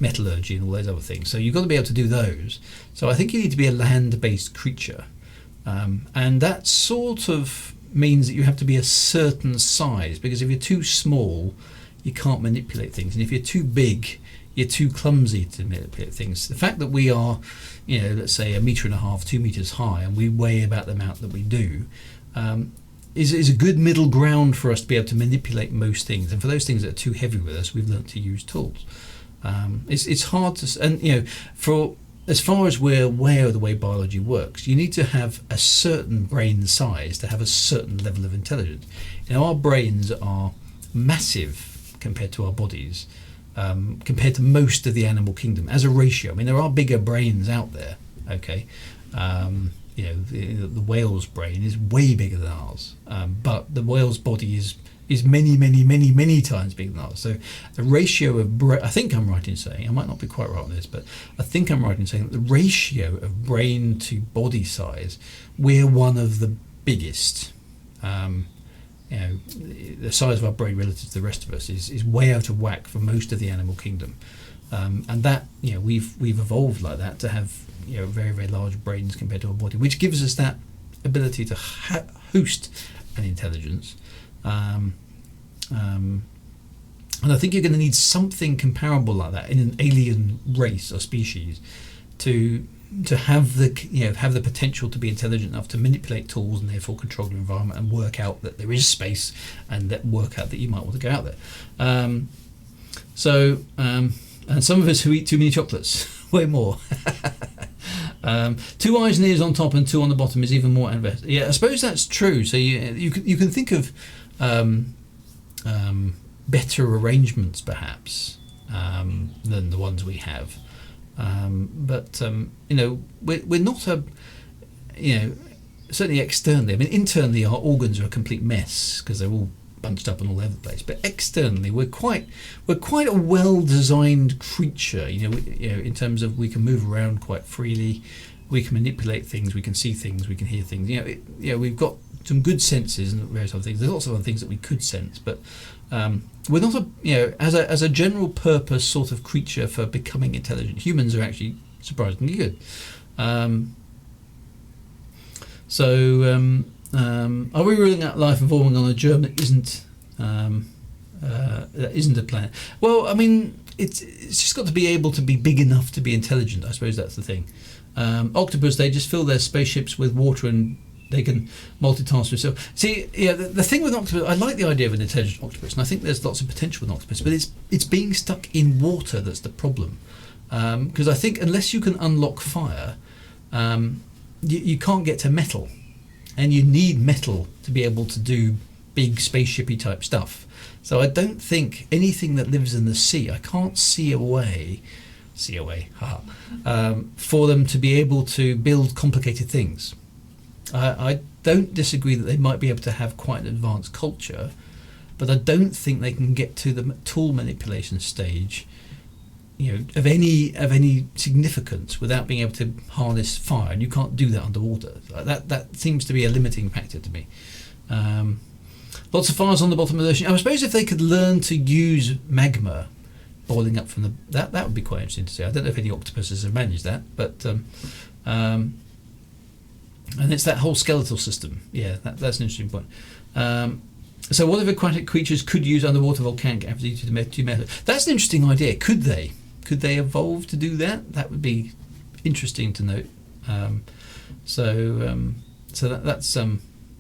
metallurgy and all those other things. So you've got to be able to do those. So I think you need to be a land-based creature. And that sort of means that you have to be a certain size, because if you're too small, you can't manipulate things. And if you're too big, you're too clumsy to manipulate things. The fact that we are, let's say 1.5 meters, 2 meters high, and we weigh about the amount that we do, is a good middle ground for us to be able to manipulate most things. And for those things that are too heavy with us, we've learnt to use tools. It's hard to, and for as far as we're aware of the way biology works, you need to have a certain brain size to have a certain level of intelligence. Our brains are massive compared to our bodies. Compared to most of the animal kingdom as a ratio. I mean, there are bigger brains out there, okay? The whale's brain is way bigger than ours, but the whale's body is many, many, many, many times bigger than ours. So the ratio of I think I'm right in saying, I might not be quite right on this, but I think I'm right in saying that the ratio of brain to body size, we're one of the biggest. The size of our brain relative to the rest of us is way out of whack for most of the animal kingdom, and that we've evolved like that to have very, very large brains compared to our body, which gives us that ability to host an intelligence, and I think you're going to need something comparable like that in an alien race or species to have the potential to be intelligent enough to manipulate tools and therefore control your environment and work out that there is space, and that work out that you might want to go out there. And some of us who eat too many chocolates, way more. 2 eyes and ears on top and 2 on the bottom is even more adverse. Yeah, I suppose that's true. So you can think of better arrangements perhaps than the ones we have. But we're not certainly externally. I mean, internally our organs are a complete mess because they're all bunched up and all over the place. But externally, we're quite a well-designed creature. In terms of we can move around quite freely, we can manipulate things, we can see things, we can hear things. We've got some good senses and various other things. There's lots of other things that we could sense, but we're not as a general purpose sort of creature for becoming intelligent. Humans are actually surprisingly good. Are we ruling out life evolving on a germ that isn't a planet? Well, I mean, it's just got to be able to be big enough to be intelligent. I suppose that's the thing. Octopus, they just fill their spaceships with water and they can multitask with. So, see, the thing with octopus, I like the idea of an intelligent octopus, and I think there's lots of potential with octopus, but it's being stuck in water that's the problem. Because I think unless you can unlock fire, you can't get to metal, and you need metal to be able to do big spaceshipy type stuff. So I don't think anything that lives in the sea, I can't see a way, for them to be able to build complicated things. I don't disagree that they might be able to have quite an advanced culture, but I don't think they can get to the tool manipulation stage, of any significance without being able to harness fire, and you can't do that underwater. That seems to be a limiting factor to me. Lots of fires on the bottom of the ocean. I suppose if they could learn to use magma boiling up from that would be quite interesting to see. I don't know if any octopuses have managed that, but and it's that whole skeletal system. Yeah, that's an interesting point. So what if aquatic creatures could use underwater volcanic activity to metal? That's an interesting idea. Could they evolve to do that? That would be interesting to note.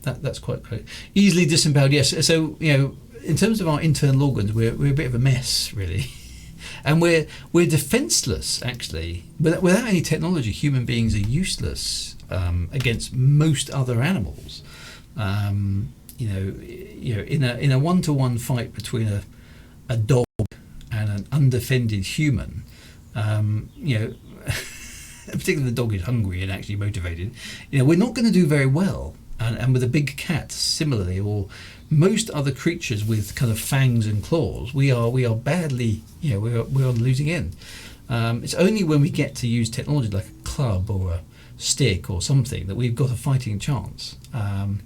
That's quite great. Easily disemboweled, yes. So in terms of our internal organs, we're a bit of a mess, really, and we're defenseless actually. Without any technology, human beings are useless against most other animals. In a one-to-one fight between a dog and an undefended human, particularly the dog is hungry and actually motivated, we're not going to do very well. And with a big cat, similarly, or most other creatures with kind of fangs and claws, we are badly, we're on the losing end. It's only when we get to use technology like a club or a stick or something that we've got a fighting chance. So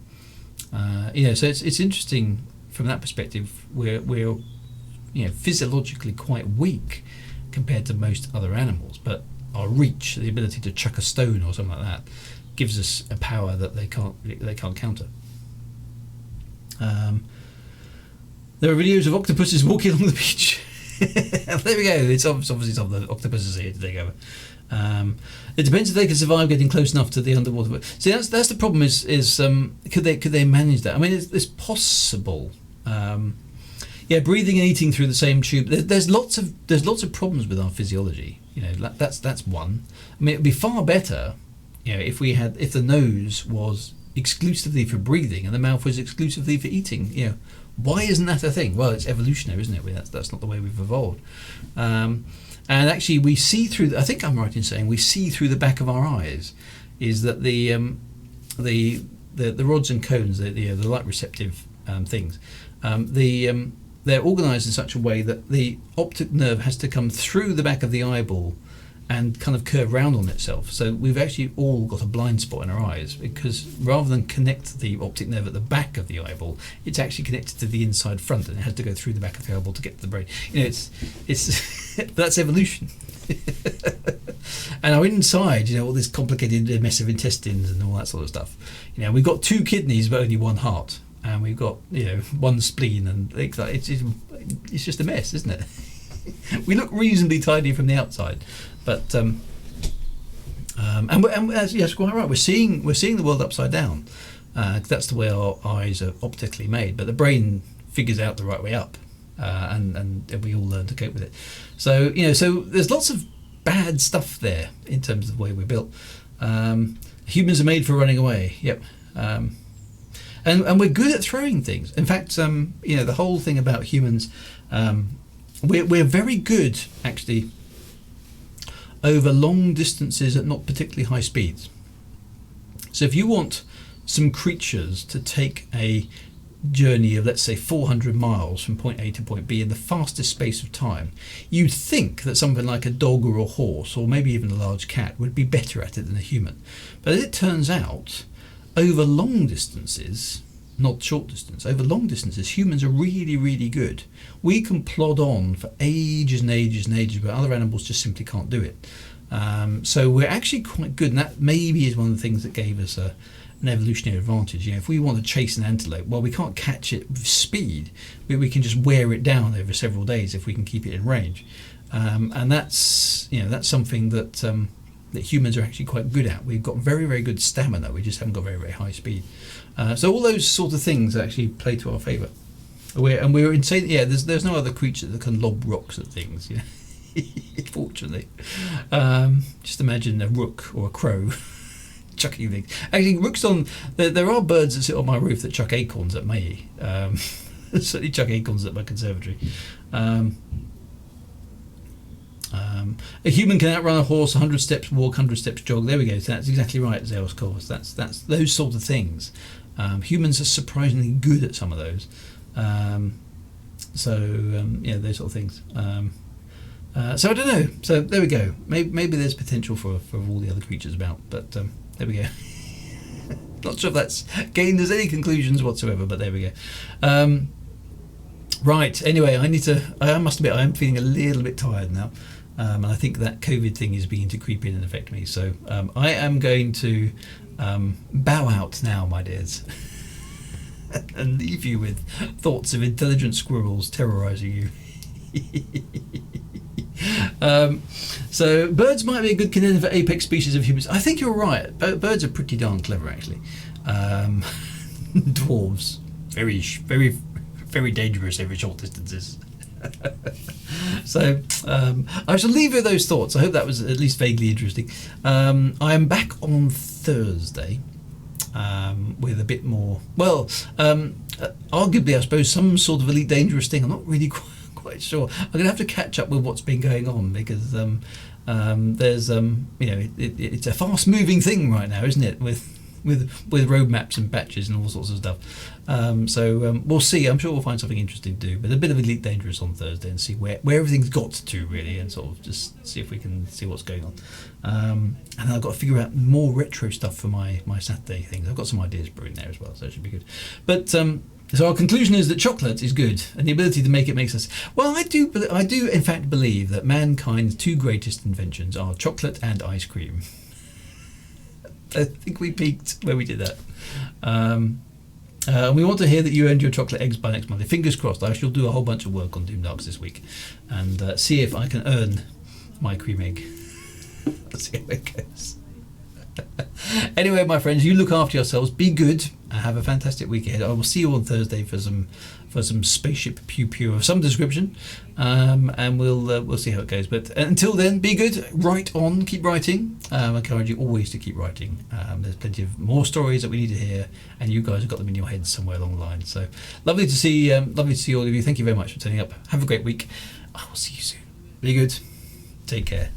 it's interesting from that perspective. We're physiologically quite weak compared to most other animals, but our reach, the ability to chuck a stone or something like that, gives us a power that they can't counter. There are videos of octopuses walking along the beach. There we go. It's obviously some of the octopuses here to take over. It depends if they can survive getting close enough to the underwater. See, that's the problem. Is could they manage that? I mean, it's possible. Breathing and eating through the same tube. There's lots of problems with our physiology. That's one. I mean, it'd be far better, if the nose was exclusively for breathing and the mouth was exclusively for eating. Why isn't that a thing? Well, it's evolutionary, isn't it? That's not the way we've evolved. And actually, we see through. I think I'm right in saying we see through the back of our eyes. Is that the rods and cones, the light receptive things, they're organised in such a way that the optic nerve has to come through the back of the eyeball and kind of curve round on itself. So we've actually all got a blind spot in our eyes, because rather than connect the optic nerve at the back of the eyeball, it's actually connected to the inside front, and it has to go through the back of the eyeball to get to the brain. It's that's evolution. And our inside, all this complicated mess of intestines and all that sort of stuff. We've got 2 kidneys but only 1 heart, and we've got 1 spleen, and it's just a mess, isn't it? We look reasonably tidy from the outside, but yes, quite right. We're seeing the world upside down. That's the way our eyes are optically made, but the brain figures out the right way up, and we all learn to cope with it. So so there's lots of bad stuff there in terms of the way we're built. Humans are made for running away. Yep. And we're good at throwing things. In fact, the whole thing about humans, we're very good actually over long distances at not particularly high speeds. So if you want some creatures to take a journey of, let's say, 400 miles from point A to point B in the fastest space of time, you'd think that something like a dog or a horse, or maybe even a large cat, would be better at it than a human. But as it turns out, over long distances, not short distance, over long distances, humans are really, really good. We can plod on for ages and ages and ages, but other animals just simply can't do it. So we're actually quite good, and that maybe is one of the things that gave us an evolutionary advantage. If we want to chase an antelope, well, we can't catch it with speed, but we can just wear it down over several days if we can keep it in range. And that's something that humans are actually quite good at. We've got very, very good stamina. We just haven't got very, very high speed. So all those sort of things actually play to our favour. We're insane. Yeah, there's no other creature that can lob rocks at things. Fortunately, just imagine a rook or a crow chucking things. Actually, rooks there are birds that sit on my roof that chuck acorns at me. Certainly chuck acorns at my conservatory. A human can outrun a horse 100 steps walk, 100 steps jog. There we go. So that's exactly right, Zeus Course. That's those sort of things. Humans are surprisingly good at some of those. Those sort of things. So I don't know. So there we go. Maybe there's potential for all the other creatures about, but there we go. Not sure if that's gained us any conclusions whatsoever, but there we go. Right. Anyway, I must admit, I am feeling a little bit tired now. And I think that COVID thing is beginning to creep in and affect me. So I am going to bow out now, my dears, and leave you with thoughts of intelligent squirrels terrorising you. So birds might be a good contender for apex species of humans. I think you're right. Birds are pretty darn clever, actually. Dwarves, very, very, very dangerous over short distances. So I shall leave you with those thoughts. I hope that was at least vaguely interesting. I am back on Thursday with a bit more, arguably I suppose some sort of Elite Dangerous thing. I'm not really quite sure. I'm going to have to catch up with what's been going on, because there's it's a fast moving thing right now, isn't it, with roadmaps and patches and all sorts of stuff. So we'll see. I'm sure we'll find something interesting to do, but a bit of Elite Dangerous on Thursday and see where everything's got to, really, and sort of just see if we can see what's going on. And then I've got to figure out more retro stuff for my Saturday things. I've got some ideas brewing there as well, so it should be good. But so our conclusion is that chocolate is good, and the ability to make it makes us. Well, I do in fact believe that mankind's two greatest inventions are chocolate and ice cream. I think we peaked when we did that. We want to hear that you earned your chocolate eggs by next Monday. Fingers crossed. I shall do a whole bunch of work on Doom Darks this week and see if I can earn my cream egg. Let's see how it goes. Anyway, my friends, you look after yourselves. Be good and have a fantastic week ahead. I will see you on Thursday for some spaceship pew pew of some description, and we'll see how it goes. But until then, be good. Write on. Keep writing. I encourage you always to keep writing. There's plenty of more stories that we need to hear, and you guys have got them in your heads somewhere along the line. So lovely to see all of you. Thank you very much for turning up. Have a great week. I will see you soon. Be good. Take care.